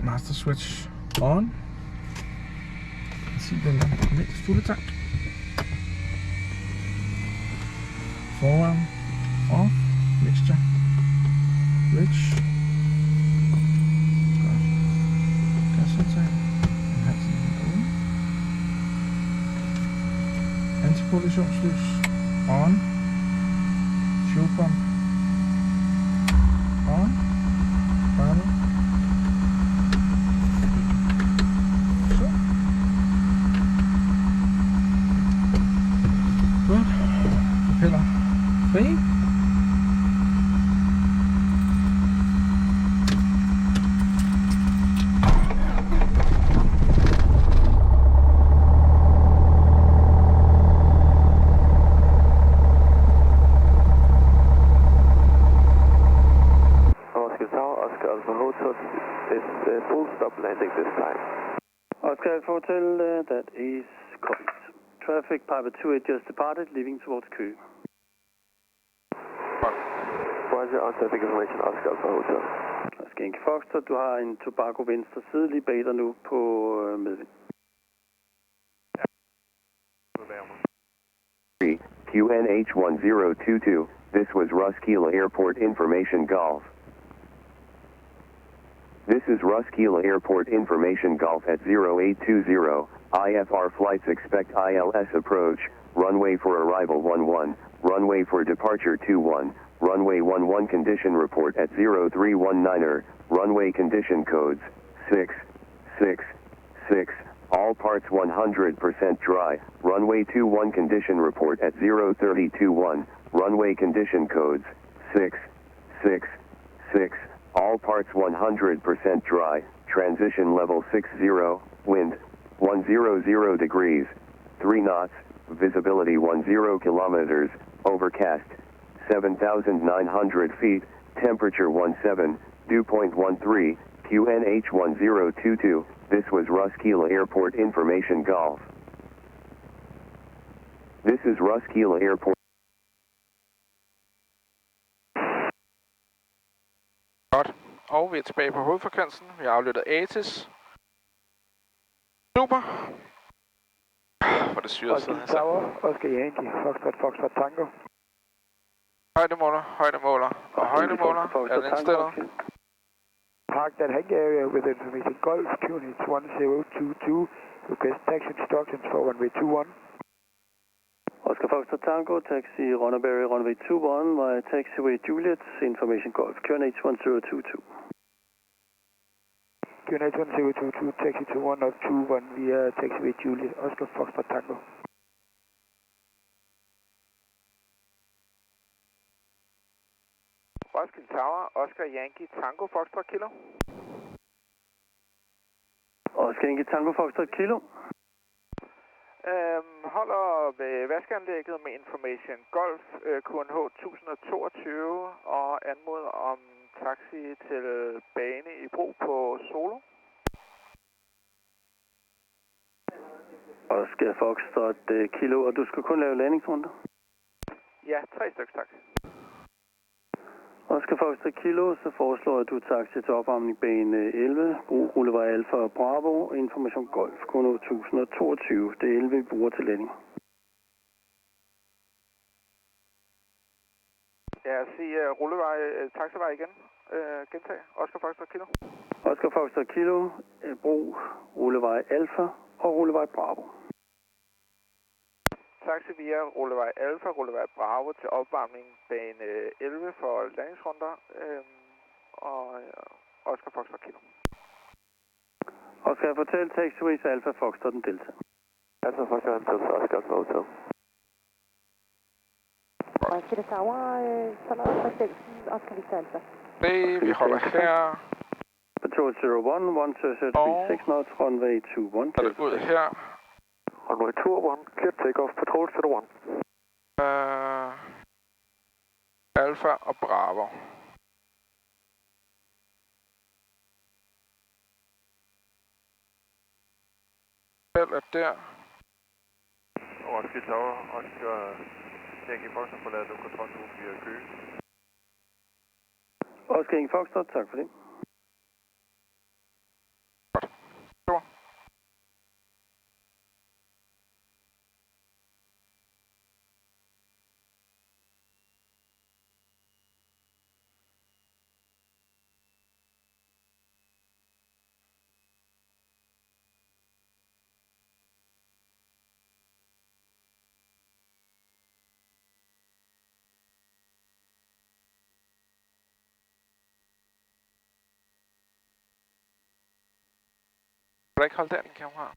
[SPEAKER 9] Master switch on. Se den der mindst fulde tank. Foran, off, mixture, rich. Godt. Gasindtag. Halsen derude. Antikollisionslys on. Fuel pump on. Fremme. Så. Godt. Propeller fri.
[SPEAKER 10] Oscar Hotel, that is correct. Traffic Piper 28 just departed, leaving towards Køge.
[SPEAKER 3] Roger, on traffic information, Oscar Hotel.
[SPEAKER 10] Oscar Yankee Foxtrot, du har en Tobago venstre side lige bag dig nu på medvind.
[SPEAKER 3] QNH1022, this was Roskilde Airport Information Golf. This is Roskilde Airport Information Golf at 0820, IFR flights expect ILS approach, runway for arrival 11, runway for departure 21, runway 11 condition report at 0319er, runway condition codes 666, all parts 100% dry, runway 21 condition report at 0321, runway condition codes 666, all parts 100% dry, transition level 60, wind 100 degrees, 3 knots, visibility 10 kilometers, overcast 7,900 feet, temperature 17, dew point 13, QNH1022, this was Roskilde Airport Information Golf. This is Roskilde Airport.
[SPEAKER 1] Godt. Og vi er tilbage på hovedfrekvensen. Vi har aflyttet ATIS. Super. Hvor det syret sådan her.
[SPEAKER 7] Oscar Yankee, Foxtrot Tango.
[SPEAKER 1] Højdemåler og højdemåler. Er den indstillet?
[SPEAKER 7] Park that hang area with information Golf, QNH 1022, request taxi instructions for runway 21.
[SPEAKER 10] Oscar Foxtrot Tango, taxi Runnerberry, runway 21, via taxiway Juliet, information Golf, QNH 1022.
[SPEAKER 7] QNH 1022, taxi to 101 via taxiway Juliet, Oscar Foxtrot Tango.
[SPEAKER 1] Roskilde Tower, Oscar Yankee, Tango, Foxtrot Kilo.
[SPEAKER 10] Oscar Yankee, Tango, Foxtrot Kilo.
[SPEAKER 1] Holder ved vaskeanlægget med Information Golf, QNH 1022 og anmoder om taxi til bane i brug på Solo.
[SPEAKER 10] Oscar Foxtrot Kilo, og du skal kun lave landingsrunder?
[SPEAKER 1] Ja, 3 stykker, tak.
[SPEAKER 10] Oscar Foxtrot Kilo, så foreslår at du taxi til opvarmning bane 11, brug rullevej Alfa og Bravo, information Golf, QNH 1022, det er 11 vi bruger til landing.
[SPEAKER 1] Ja, sig rullevej, taxivej igen. Gentag, Oscar Foxtrot Kilo.
[SPEAKER 10] Oscar Foxtrot Kilo, brug rullevej Alfa og rullevej Bravo.
[SPEAKER 1] Taxi via rullevej Alfa, rullevej Bravo til opvarmning bane 11 for landingsrunder og Oscar Foxtrot Kilo.
[SPEAKER 10] Oscar, fortæl taxiways Alfa Foxtrot den deltager.
[SPEAKER 3] Alfa Foxtrot Delta, Oscar Hotel.
[SPEAKER 6] Roskilde Tower, forlader frekvensen, Oscar Victor Alfa.
[SPEAKER 1] Vi holder her.
[SPEAKER 10] Patrol 01, 130 knots, runway 21.
[SPEAKER 1] Så er det ud her.
[SPEAKER 3] Runway 21, clear takeoff, Patrol 01.
[SPEAKER 1] Alfa og Bravo. Selv er der.
[SPEAKER 4] Roskilde Tower, Oscar Yankee Foxtrot forlader nu kontrol nu via Køge.
[SPEAKER 10] Oscar Yankee Foxtrot, tak for det.
[SPEAKER 1] Kan du ikke holde der, din kamera?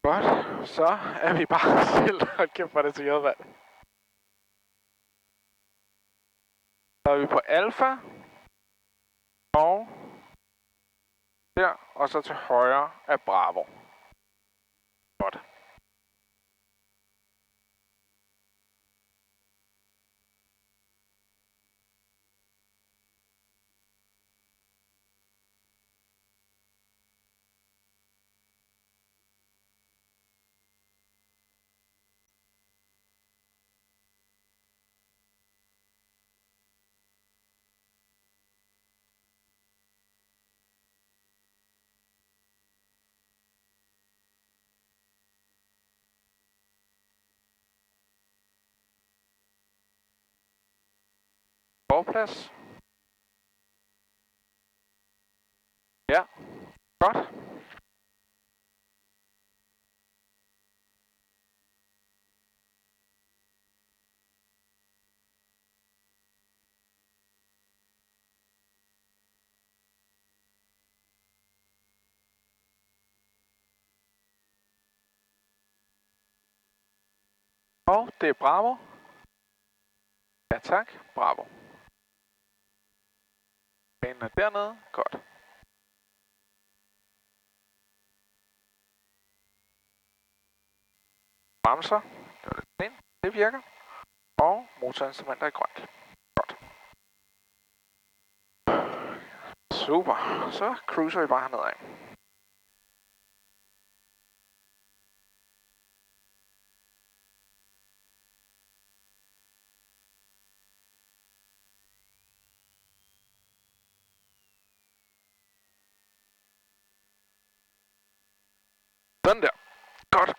[SPEAKER 1] Godt, så er vi bare selv. Hold kæft, hvor er det til jødvand. Så er vi på Alfa. Og der, og så til højre er Bravo. Godt. Forplads. Ja, godt. Og det er Bravo. Ja tak, Bravo. Banen er dernede, godt. Bremser, det var lidt sent, det virker. Og motorinstrumenter i grønt. Godt. Super, så cruiser vi bare hernede af. Sådan der. Godt.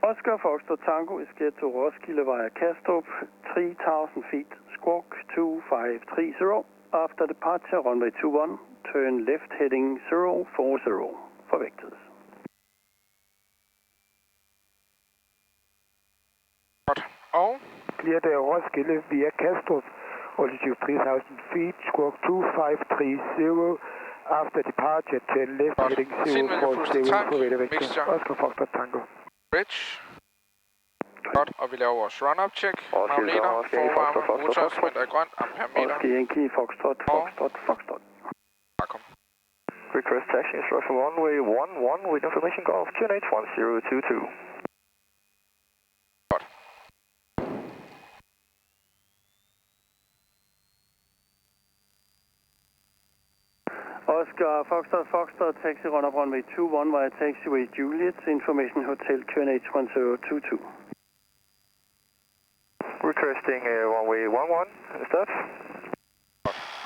[SPEAKER 10] Oscar Foxtrot Tango is get to Roskildevej Kastrup, 3000 feet, squawk 2530. After departure runway 21, turn left heading 040. Forvægtet.
[SPEAKER 1] Godt. Og?
[SPEAKER 7] Clear der Roskilde via Kastrup, altitude 3000 feet, squawk 2530. After departure, turn left heading 040 for Veddervægter. Oscar Foxtrot Tango.
[SPEAKER 1] Bridge. Godt, og vi laver vores run-up check. Magneter, forvarme, motorinstrumenter i grønt, ampermeter.
[SPEAKER 10] Oscar Yankee, Foxtrot, Foxtrot.
[SPEAKER 1] Bakom.
[SPEAKER 11] Request taxi instruction runway 11 with information golf 2H1022.
[SPEAKER 1] Godt.
[SPEAKER 10] Oscar Foxtrot, taxi run-up runway 21 via taxiway Juliet, information hotel QNH1022.
[SPEAKER 11] Requesting runway 11, start.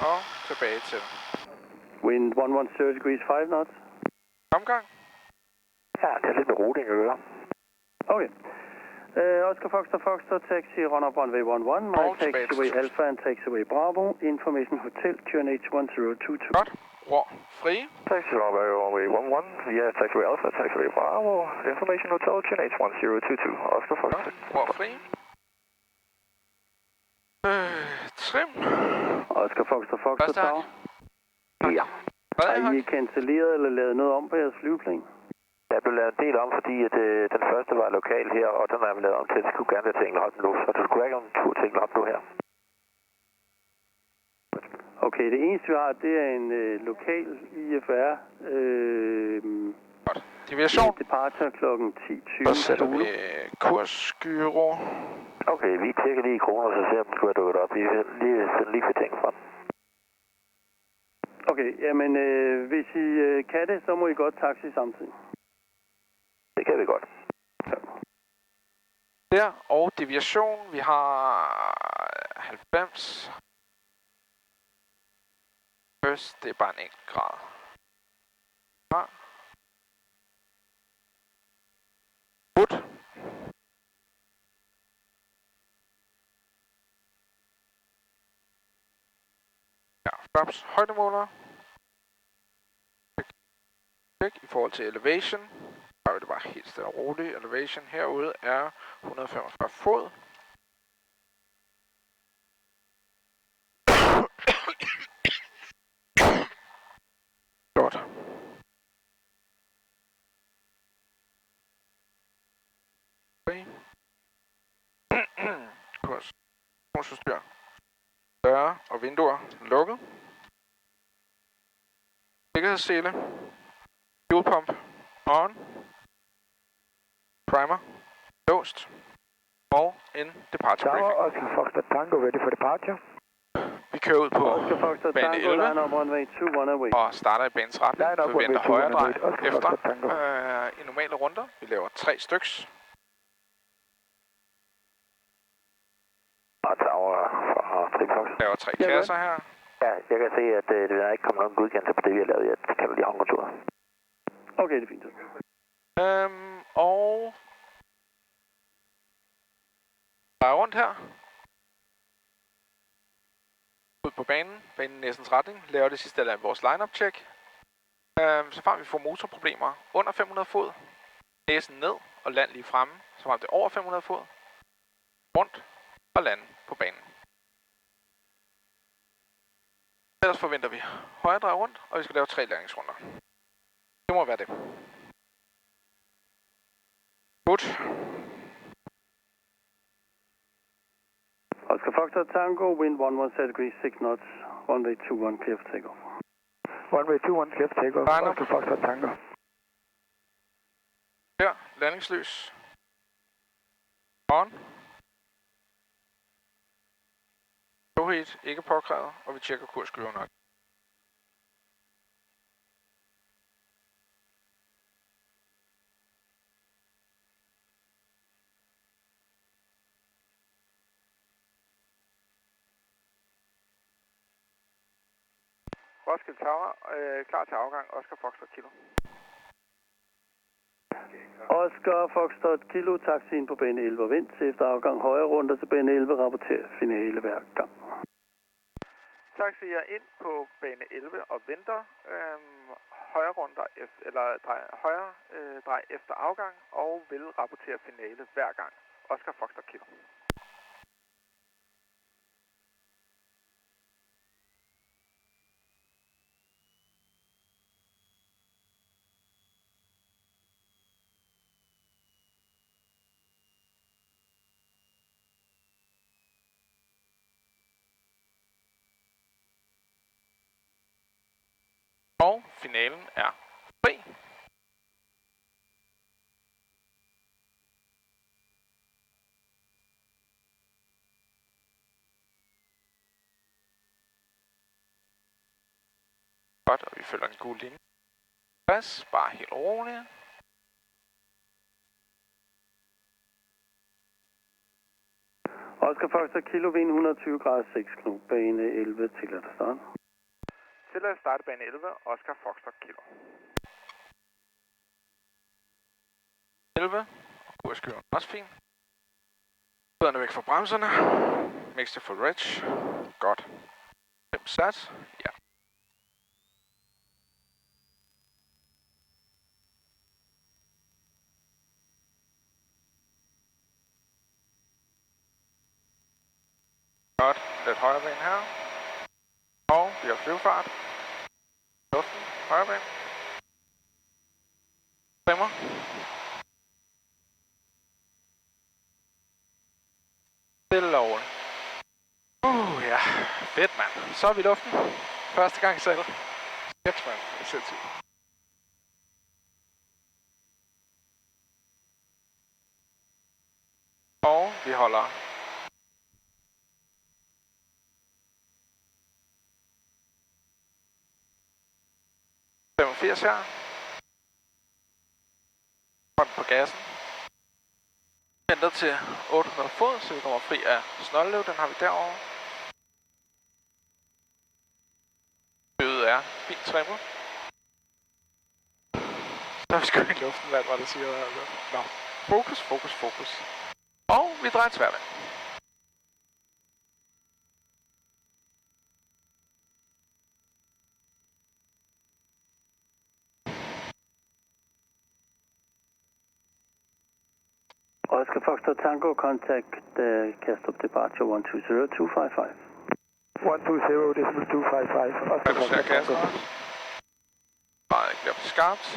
[SPEAKER 1] Og tilbage til.
[SPEAKER 10] Wind 110 degrees 5 knots.
[SPEAKER 1] Omgang.
[SPEAKER 11] Ja, det er lidt med routing at gøre.
[SPEAKER 10] Okay. Oscar Foxtrot, taxi run-up runway 11, my taxiway Alpha and taxiway Bravo, information hotel QNH1022.
[SPEAKER 1] Godt. Ror fri.
[SPEAKER 11] Taxi runway 11, via taxiway Alpha, taxiway Bravo, information hotel QNH1022. Oscar Foxtrot.
[SPEAKER 1] Ror fri. Trim.
[SPEAKER 10] Oscar Foxtrot Tower.
[SPEAKER 11] Ja.
[SPEAKER 10] Har I cancelleret eller lavet noget om på jeres flyveplan?
[SPEAKER 11] Der blev lavet en del om, fordi at, den første var lokal her, og den er lavet om til, at det skulle gerne være til Engelholm nu, så det skulle ikke have en tur til Engelholm nu her.
[SPEAKER 10] Okay, det eneste vi har, det er en lokal IFR.
[SPEAKER 1] Deviation.
[SPEAKER 10] Departure klokken 10.20.
[SPEAKER 1] Så sætter vi kursgyro.
[SPEAKER 11] Okay, vi tjekker lige i kroner, så ser vi, om den skulle have dukket op. Vi sender lige for ting fra den.
[SPEAKER 10] Okay, jamen hvis I kan det, så må I godt taxi samtidig.
[SPEAKER 11] Det kan vi godt.
[SPEAKER 10] Ja.
[SPEAKER 1] Der, og deviation, vi har 90. Først, det er bare en enkelt grad. Ja. Good. Ja, flaps højdemåler. I forhold til elevation. Der er det bare helt stille og roligt. Elevation herude er 145 fod. Godt. navigationsudstyr. Døre og vinduer lukket. Sikkerhedssele. Fuel pump on. Primer låst. Og en departure briefing.
[SPEAKER 7] Oscar Foxtrot Tango ready for departure.
[SPEAKER 1] Vi kører ud på bane 11 og starter i banens retning. Vi venter højre drej efter i normale runder. Vi laver 3 styks. Laver 3 kasser her.
[SPEAKER 11] Ja, jeg kan se, at det er ikke kommet nogen godkendelse på det, vi har lavet. Jeg kalder de håndkontorer.
[SPEAKER 10] Okay, det er fint.
[SPEAKER 1] Og bare rundt her. Ud på banen næstens retning. Laver det sidste af vores line-up check. Så frem vi får motorproblemer under 500 fod. Næsen ned og land lige fremme. Så frem det er over 500 fod. Rundt og lande på banen. Ellers forventer vi højre drej rundt, og vi skal lave 3 landingsrunder. Det må være det. Godt.
[SPEAKER 10] Oscar Foxtrot Tango, wind 117 degrees 6 knots, runway 21 clear for takeoff.
[SPEAKER 7] Runway 21 clear for takeoff, Oscar Foxtrot Tango.
[SPEAKER 1] Her, landingslys. On. Showheat ikke påkrævet, og vi tjekker kursskriverne. Roskilde Tower, klar til afgang. Oscar Foxtrot Kilo.
[SPEAKER 10] Oscar Foxtrot Kilo, taxien på bane 11 og vind. Efter afgang højre runder til bane 11, rapporter finale hver gang.
[SPEAKER 1] Taxi er ind på bane 11 og venter. Højre runder eller drej efter afgang og vil rapportere finale hver gang. Oscar Foxtrot Kilo. Og finalen er fri. Godt, og vi følger en gul linje. Pas, bare helt roligt.
[SPEAKER 10] Oscar Foxtrot Kilo, vind 120 grader 6 knop, bane 11 til at starte.
[SPEAKER 1] Til at starte bane 11, Oscar Foxtrot Kilo. 11, og kursskriveren er også fint. Fødderne væk fra bremserne. Mixture for rich. Godt. 5 sat. Ja. Godt. Lidt højre ben her. Og vi har flyvefart. Luften. Højre ben. Trimmer. Stille og roligt. Ja. Fedt, mand. Så er vi i luften. Første gang selv. Shit, mand. Det er sindssygt. Og vi holder 85 her. Hånd på gassen. Venter til 800 fod, så vi kommer fri af Snoldelev. Den har vi derovre. Bødet er fint trimmet. Så er vi sgu i luften, hvad var det siger der? Nå, fokus, fokus, fokus. Og vi drejer en tværvand.
[SPEAKER 10] Oscar Foxtrot Tango, contact Kastrup departure 120255.
[SPEAKER 7] 120, decimal 255. Oscar Foxtrot Tango.
[SPEAKER 1] Meget ikke bliver for skarpt.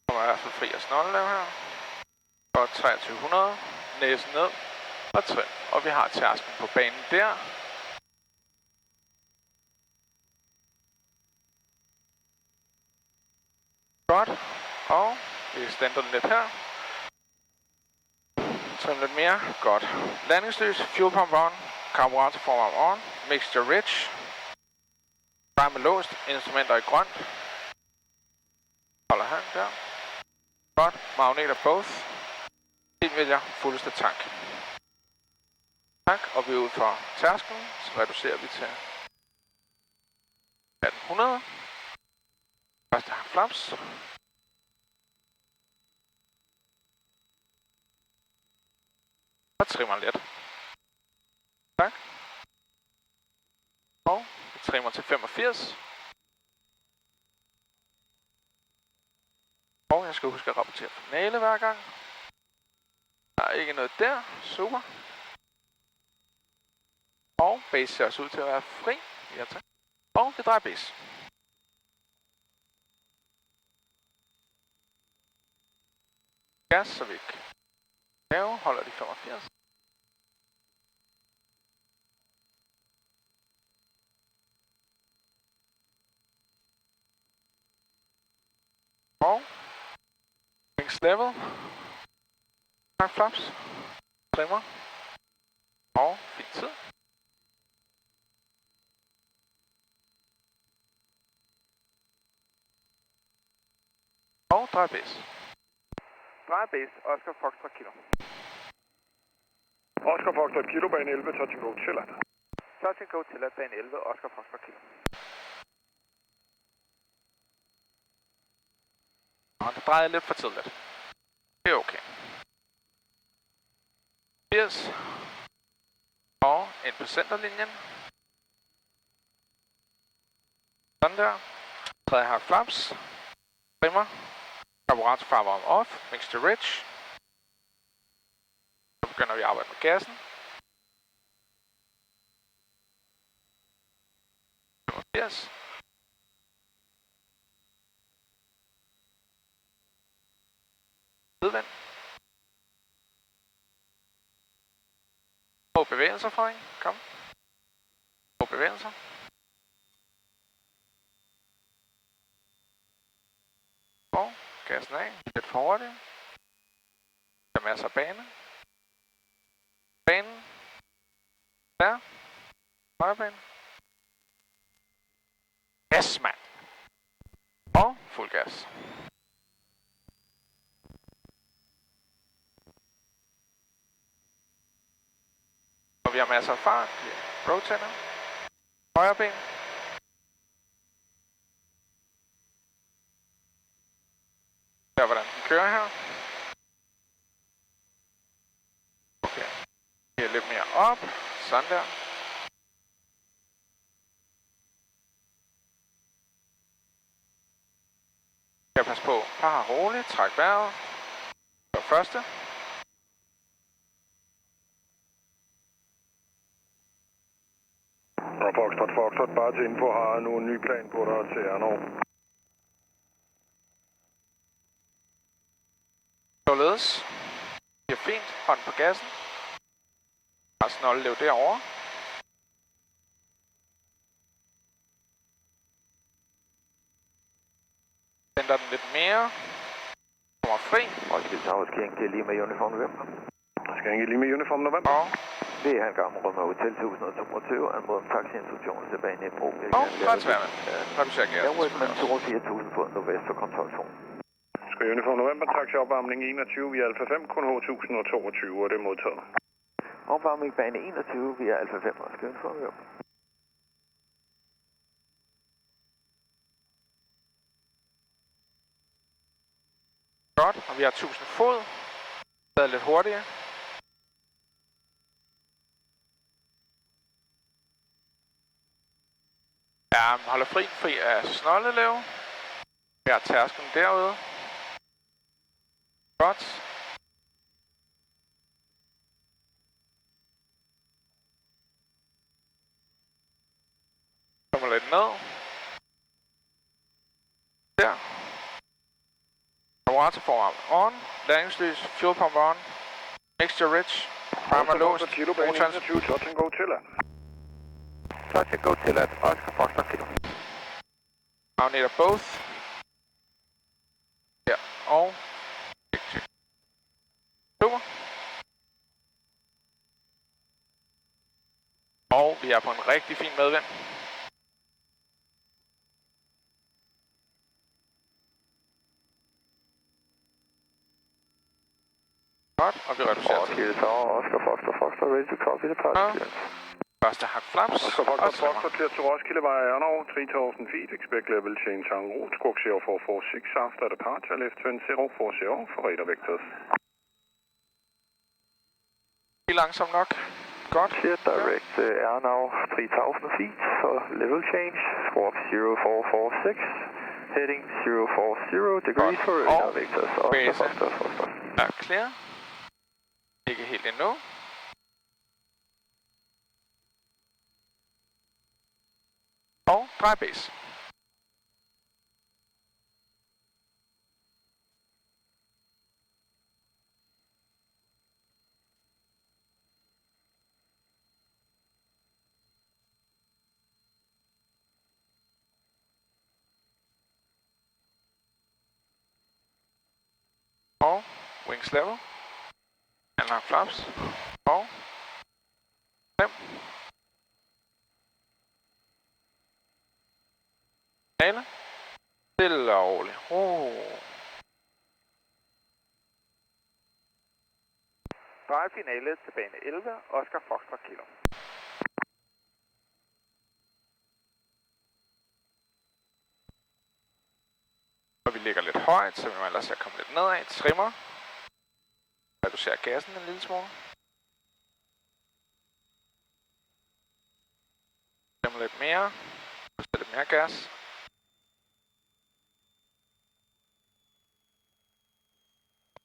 [SPEAKER 1] Kommer i hvert fald fri af snollelav her. Godt 2300. Næsen ned. Og trim. Og vi har tærsklen på banen der. Godt. Og vi stander den lidt her. Trim lidt mere. Godt. Landingslys. Fuel pump on. Karburator forvarm on. Mixture rich. Fremme låst. Instrumenter i grønt. Holder han der. Godt. Magneter both. Vælger fuldeste tank. Tak, og vi er ude for tærsklen, så reducerer vi til 1800. Første hang flaps. Og trimmer lidt. Tak. Og vi trimmer til 85. Og jeg skal huske at rapportere finale hver gang. Der er ikke noget der. Super. Og base ser også ud til at være fri. Ja, tak. Og det drejer base. Gas, så vi ikke holder de 85. Og wings level. Tak flaps. Trimmer. Og fin tid. Og drej base. Drej base, Oscar Foxtrot Kilo.
[SPEAKER 4] Oscar Foxtrot Kilo, bane 11, touch and go, tilladt.
[SPEAKER 1] Touch and go, tilladt, bane 11, Oscar Foxtrot Kilo. Og det drejer lidt for tidligt. Det er okay. 80. Og ind på centerlinjen. Sådan der. Tredje halv flaps. Trimmer. Karburator farvarm off. Mixture rich. Så begynder vi at arbejde med gassen. 85. Sidevand. Og bevægelser, Frederik. Kom. Og bevægelser. Og gassen af. Lidt for hurtigt. Der er masser af bane. Banen. Der. Højre bane. Gas, mand. Og fuld gas. Og vi har masser af fart. Rotator. Højre ben. Der hvordan den kører her. Okay. Her lidt mere op. Sådan der. Jeg passe på. Bare roligt. Træk vejret. For første.
[SPEAKER 4] Og Foxtrot, bare til info, har nu en ny plan på dig til Erno.
[SPEAKER 1] Således. Det er fint. Hånd på gassen. Bare snollelev derovre. Venter den lidt mere. Kommer fri.
[SPEAKER 11] Roskilde Towers, King til lige med uniform november.
[SPEAKER 4] Skal jeg lige med uniform november?
[SPEAKER 1] Og
[SPEAKER 11] det er en gang rundt med hotel 1022, anbrug om taxiinstruktioner tilbage i Bro.
[SPEAKER 1] Og retsværende. Reducerer gassen.
[SPEAKER 11] Jeg rykker med 2-4.000 fod nordvest for kontrolzone.
[SPEAKER 4] Skal uniform november, taxi opvarmning 21 via Alfa 5, kun H1022, og det er modtaget.
[SPEAKER 11] Opvarmning bane 21 via Alfa 5, og skal uniform november.
[SPEAKER 1] Godt, og vi har 1000 fod. Det er lidt hurtigere. Ja, holder fri af snollelev. Vi har tærsklen derude. Godt. Kommer lidt ned. Der. departure forarm on. Landingslys, fuel pump on. Mixture rich. Primer låst.
[SPEAKER 4] Touch and go til land.
[SPEAKER 11] Touch and go til land. Oscar Foxtrot Kilo.
[SPEAKER 1] Magneter both. Her og check. Super. Og vi er på en rigtig fin medvind. Godt, og vi reducerer til.
[SPEAKER 11] Oscar Foxtrot, ready to copy the departure clearance.
[SPEAKER 1] Første hak flaps.
[SPEAKER 4] Oscar Foxtrot, clear to Roskildevej Ernov, 3000 feet, expect level change en route, squawk 0446 after departure, left turn 040 for radar vectors.
[SPEAKER 1] Lige langsomt nok. Godt.
[SPEAKER 11] Clear direct Ernov, 3000 feet for level change, squawk 0446, heading 040 degrees for radar vectors. Oscar Foxtrot.
[SPEAKER 1] Er clear. Ikke helt endnu. Og drej base. Og wings level. Anlagt flaps. Og 5. Finale. Stille og roligt.
[SPEAKER 11] Drej finale til bane 11, Oscar Foxtrot Kilo.
[SPEAKER 1] Og vi ligger lidt højt, så vi må ellers komme lidt nedad. Trimmer. Reducerer gassen en lille smule. Trimmer lidt mere. Puster lidt mere gas.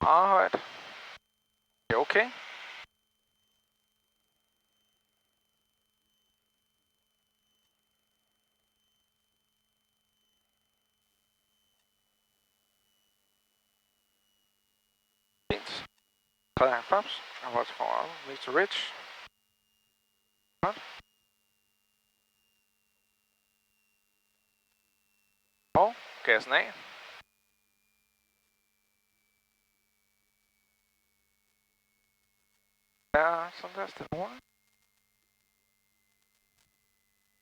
[SPEAKER 1] Meget højt. Det er okay. Fint. Tredje hang flaps. Og vores forarm. Mixture rich. Godt. Og gassen af. Ja, sådan der stille roligt.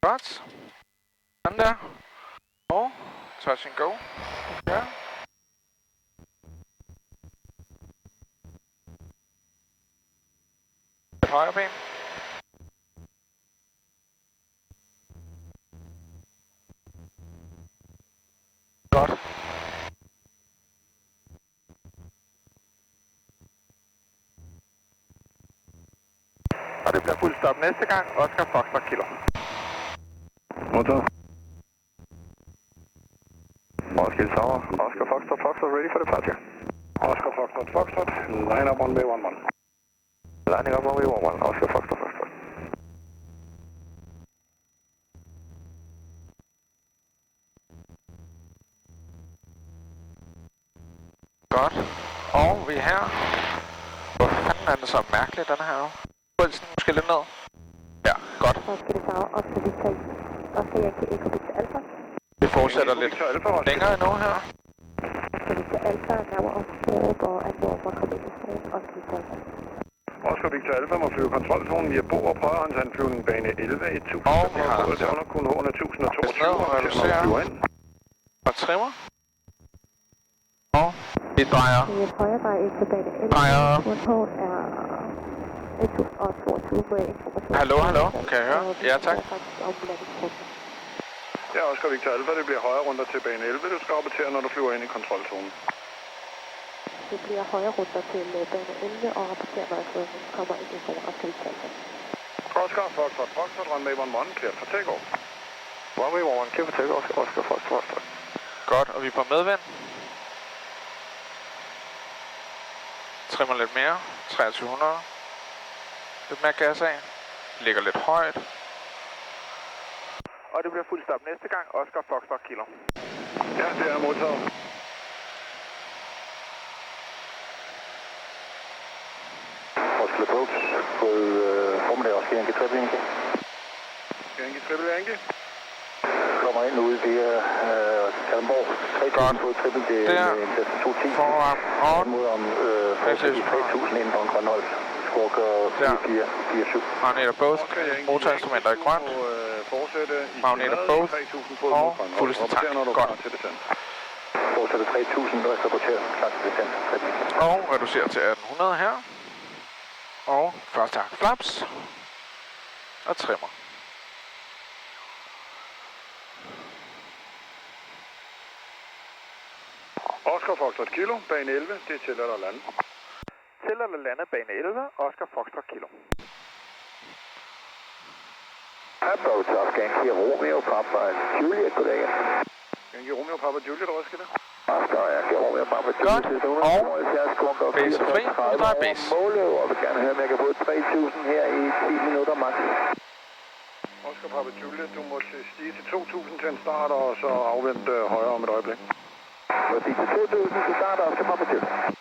[SPEAKER 1] Godt. Sådan der. Og touch and go. Ja. Højre ben. Godt.
[SPEAKER 11] Og det bliver fuld stop næste gang, Oscar Foxtrot Kilo.
[SPEAKER 4] Modtaget.
[SPEAKER 11] Roskilde Tower, Oscar Foxtrot, ready for departure.
[SPEAKER 4] Oscar Foxtrot, line up runway 11.
[SPEAKER 11] Lining up runway 11, Oscar Foxtrot.
[SPEAKER 1] Godt. Og vi er her. Hvor fanden er det så mærkeligt, den her? Pulsen måske lidt ned. Ja, godt. Vi fortsætter lidt længere endnu her.
[SPEAKER 4] Oscar Victor Alpha må flyve kontrolzonen via Bo og prøvehansanflyvning bane 11 1000.
[SPEAKER 1] Og vi har altså
[SPEAKER 4] under kun under 1022
[SPEAKER 1] og reducerer og trimmer. Og vi drejer. Hallo, kan jeg høre? Ja, tak.
[SPEAKER 4] Ja, Oscar Victor Alpha, det bliver højre runder til bane 11. Du skal rapportere, når du flyver ind i kontrolzonen.
[SPEAKER 6] Det bliver højre runder til bane 11 og rapportere, når jeg kommer ind i zonen. Oscar Victor Alpha.
[SPEAKER 4] Oscar Foxtrot, runway 11, clear for takeoff.
[SPEAKER 11] Runway 11, clear for takeoff, Oscar Foxtrot.
[SPEAKER 1] Godt, og vi er på medvind. Trimmer lidt mere, 2300. Lidt mere gas af. Ligger lidt højt.
[SPEAKER 11] Og det bliver fuld stop næste gang, Oscar Foxtrot Kilo.
[SPEAKER 4] Ja, det er modtaget.
[SPEAKER 5] Roskilde Approach. God formiddag, Oscar Yankee Triple Yankee.
[SPEAKER 4] Yankee Triple Yankee.
[SPEAKER 5] Kommer ind ude via Kalundborg. 3.000 fod Triple D med en test 210.
[SPEAKER 1] Forvarm on.
[SPEAKER 5] Mod om 3.000 inden for en grønhold. Skorker 447.
[SPEAKER 1] Magneter both. Motorinstrumenter i grønt. Magneter both. Og fuldeste tank. Godt.
[SPEAKER 5] Fortsætter 3.000, og rapporterer klar til descent.
[SPEAKER 1] Og reducerer til 1800 her. Og første hak flaps. Og trimmer.
[SPEAKER 4] Oscar Foxtrot Kilo, bane 11, det er tilladt at lande.
[SPEAKER 11] Tilladt at lande, bane 11, Oscar Foxtrot Kilo.
[SPEAKER 5] Approach Oscar Yankee Romeo Papa Juliet, goddag.
[SPEAKER 4] Yankee Romeo Papa Juliet, Roskilde.
[SPEAKER 5] Oscar Yankee Romeo Papa Juliet.
[SPEAKER 1] Godt, og base er fri, vi drejer base.
[SPEAKER 5] Måløv, og vil gerne høre, om jeg kan få 3.000 her i 10 minutter max.
[SPEAKER 4] Oscar Papa Juliet, du må stige til 2.000 til en start, og så afvente højre om et øjeblik.
[SPEAKER 5] Du må stige til 2.000 til start, Oscar Papa Juliet.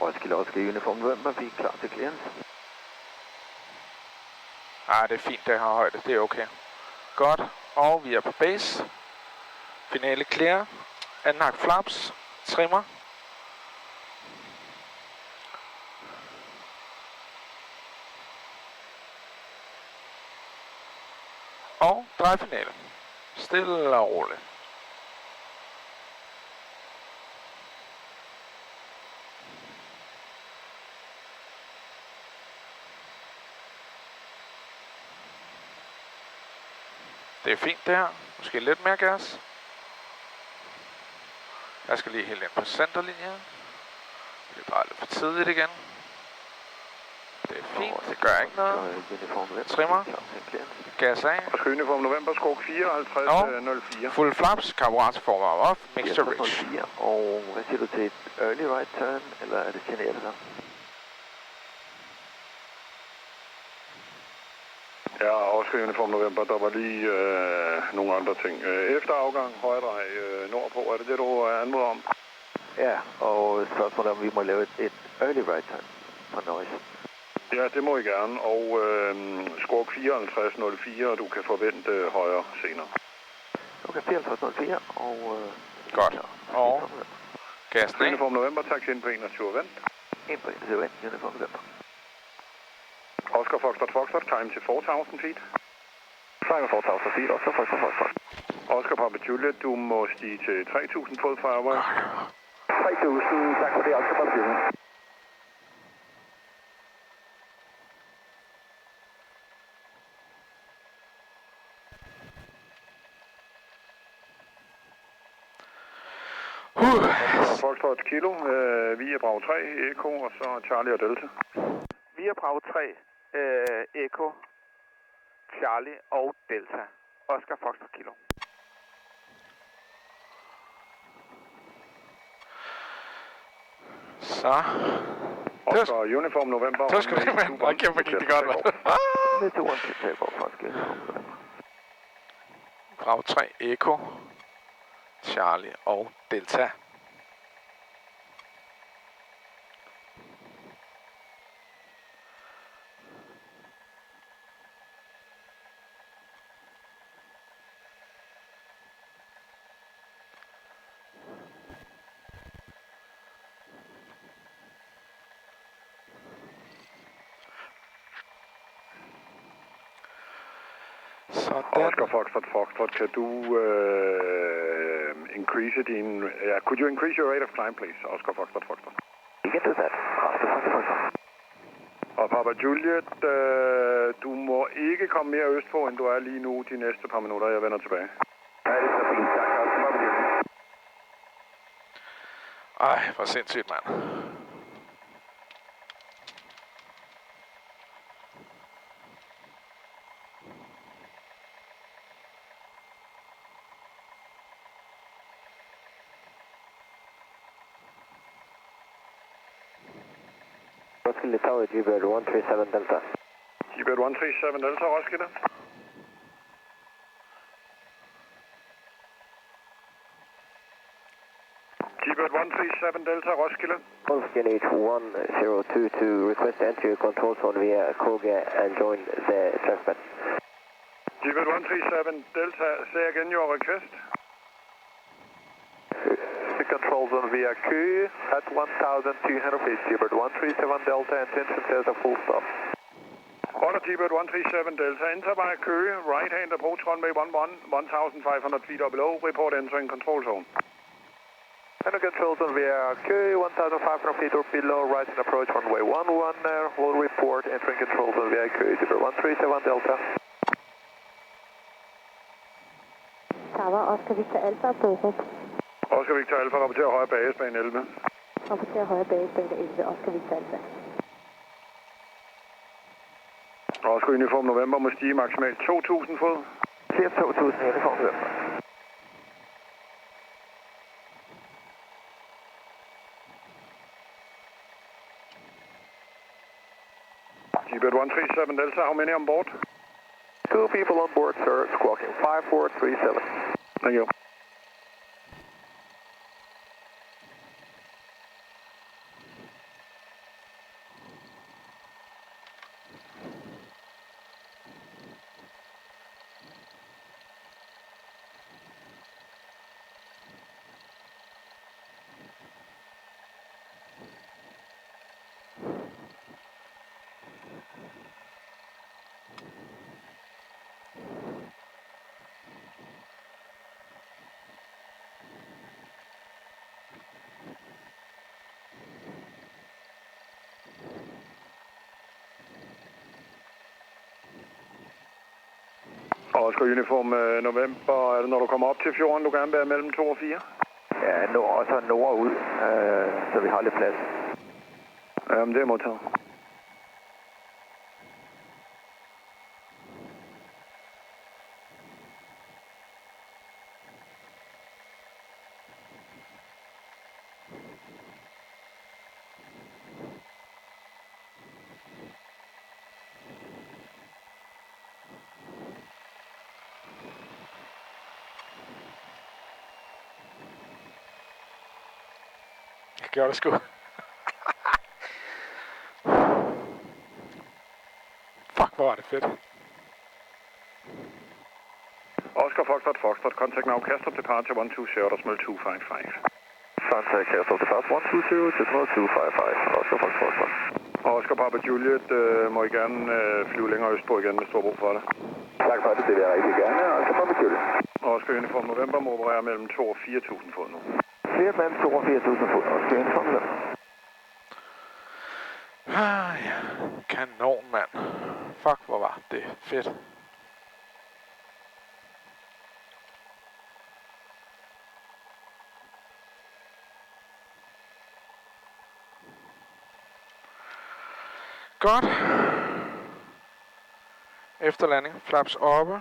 [SPEAKER 5] Roskilde uniform November, vi er klar til clearance.
[SPEAKER 1] Det er fint, det har højde. Det er okay. Godt. Og vi er på base. Finale clear. Anden hak flaps. Trimmer. Og drejfinale. Stille og roligt. Det er fint det her. Måske lidt mere gas. Jeg skal lige helt ind på centerlinjen. Vi drejer lidt for tidligt igen. Det er fint. Det gør ikke noget. Trimmer. Gas af.
[SPEAKER 4] Uniform November, skrog 5404.
[SPEAKER 1] Full flaps. Karburator forvarm off. Mixture rich.
[SPEAKER 5] Og hvad siger du til et early right turn, eller er det generet så?
[SPEAKER 4] Ja, Oscar Uniform November, der var lige nogle andre ting. Efter afgang, højre drej nordpå, er det det, du anmoder om?
[SPEAKER 5] Ja, og spørgsmålet om vi må lave et early right turn for noise.
[SPEAKER 4] Ja, det må I gerne, og skrog 5404, og du kan forvente højre senere.
[SPEAKER 5] Okay, 5404, og...
[SPEAKER 1] Godt, og gassen af.
[SPEAKER 4] Uniform November, taxi ind på 21 vent.
[SPEAKER 5] Ind på 21 vent, Uniform November.
[SPEAKER 4] Oscar Foxtrot, climb til 4.000 feet.
[SPEAKER 5] Climb 4.000 feet, Oscar Foxtrot.
[SPEAKER 4] Oscar Papa Juliet, du må stige til 3.000 fod fra arbejde.
[SPEAKER 5] 3.000, tak for det, Oscar Papa Juliet.
[SPEAKER 4] Foxtrot Kilo, via Bravo 3, Echo, og så Charlie og Delta.
[SPEAKER 11] Via Bravo 3, Echo, Charlie og Delta. Oscar Foxtrot Kilo.
[SPEAKER 1] Så.
[SPEAKER 4] Oscar Uniform November.
[SPEAKER 1] Så skal det være. Hvor kæmpe gik det godt, mand.
[SPEAKER 5] Det er 2-1 til taber for
[SPEAKER 1] Bravo 3, Echo, Charlie og Delta.
[SPEAKER 4] Oscar Foxtrot, kan du increase din... could you increase your rate of climb, please, Oscar Foxtrot?
[SPEAKER 5] You can do that, Oscar Foxtrot.
[SPEAKER 4] Og Papa Juliet, du må ikke komme mere østpå, end du er lige nu de næste par minutter. Jeg vender tilbage.
[SPEAKER 5] Ja, det er så fint. Tak, Oscar Papa Juliet.
[SPEAKER 1] Ej, hvor sindssygt, mand.
[SPEAKER 5] Roskilde Tower, G-Bird 137 Delta.
[SPEAKER 4] G-Bird 137 Delta, Roskilde. T-Bird 137 Delta Roskilde.
[SPEAKER 5] Volkswagen H1022, request entry control zone via Koga and join the transport.
[SPEAKER 4] T-Bird 137 Delta, say again your request.
[SPEAKER 11] The control zone via Koga at 1,200 feet. T-Bird 137 Delta, intention says a full stop.
[SPEAKER 4] Order T-Bird 137 Delta, enter by Køge, right hand approach runway 11, 1,500 feet or below, report entering control zone.
[SPEAKER 11] Enter control zone via Køge, 1,500 feet or below, right hand approach runway 11, will report entering control zone via Køge, T-Bird 137 Delta.
[SPEAKER 6] Tower, Oscar Victor Alpha, Borup.
[SPEAKER 4] Oscar Victor Alpha, rapporterer højre bagesbane 11.
[SPEAKER 6] Rapporterer højre bagesbane 11, Oscar Victor Alpha.
[SPEAKER 4] Oscar Uniform November må stige maksimalt 2.000 fod.
[SPEAKER 11] Siger 2.000 Uniform November.
[SPEAKER 4] T-Bird 137 Delta, how many on board?
[SPEAKER 11] 2 people on board, sir, squawking 5437.
[SPEAKER 4] Thank you. Oscar Uniform November, er det når du kommer op til fjorden, du gerne vil være mellem 2 og 4?
[SPEAKER 11] Ja, også nord ud, så vi har lidt plads.
[SPEAKER 4] Jamen, det er modtaget.
[SPEAKER 1] Jeg gjorde det sgu. Fuck, hvor er det fedt.
[SPEAKER 4] Oscar Foxtrot, contact now, Kastrup departure 120, decimal 255.
[SPEAKER 11] Contact Kastrup departure 120, decimal 255, Oscar Foxtrot.
[SPEAKER 4] Oscar Papa Juliet, må I gerne flyve længere østpå igen, hvis du har brug for det.
[SPEAKER 11] Tak for det, det vil jeg rigtig gerne, Oscar Papa Juliet.
[SPEAKER 4] Oscar Uniform November må operere mellem 2 og 4.000 fod nu.
[SPEAKER 11] Flere mellem 2 og 4.000 fod, Oscar Uniform November.
[SPEAKER 1] Ja, kanon, mand. Fuck, hvor var det fedt. Godt. Efter landing, flaps oppe.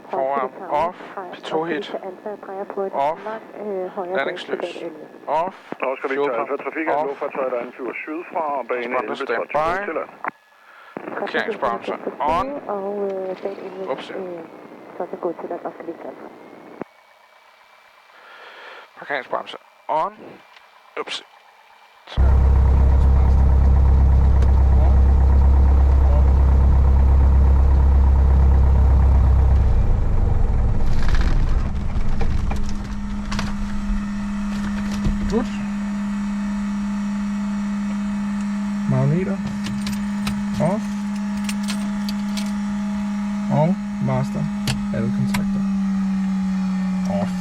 [SPEAKER 1] Foran off, P2 hit, off, landingslys, off,
[SPEAKER 4] Oscar Victor Alpha, trafik er luftfartøj, der anflyver sydfra og bane 11
[SPEAKER 1] standby, parkeringsbremse on, upsi, parkeringsbremse on, upsi.
[SPEAKER 9] Godt. Magneter. Off. Og master. Alle kontakter. Off.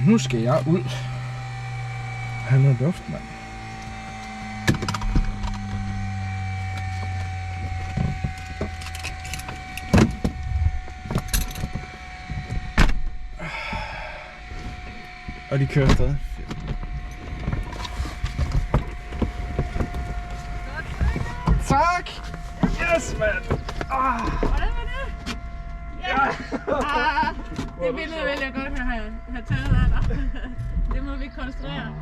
[SPEAKER 9] Nu skal jeg ud. Han er luft, mand. Og de kører stadig. Tak! Yes, mand!
[SPEAKER 8] Hvordan var det? Ja! Det billede vil jeg godt have taget af dig. Det må vi konstruere.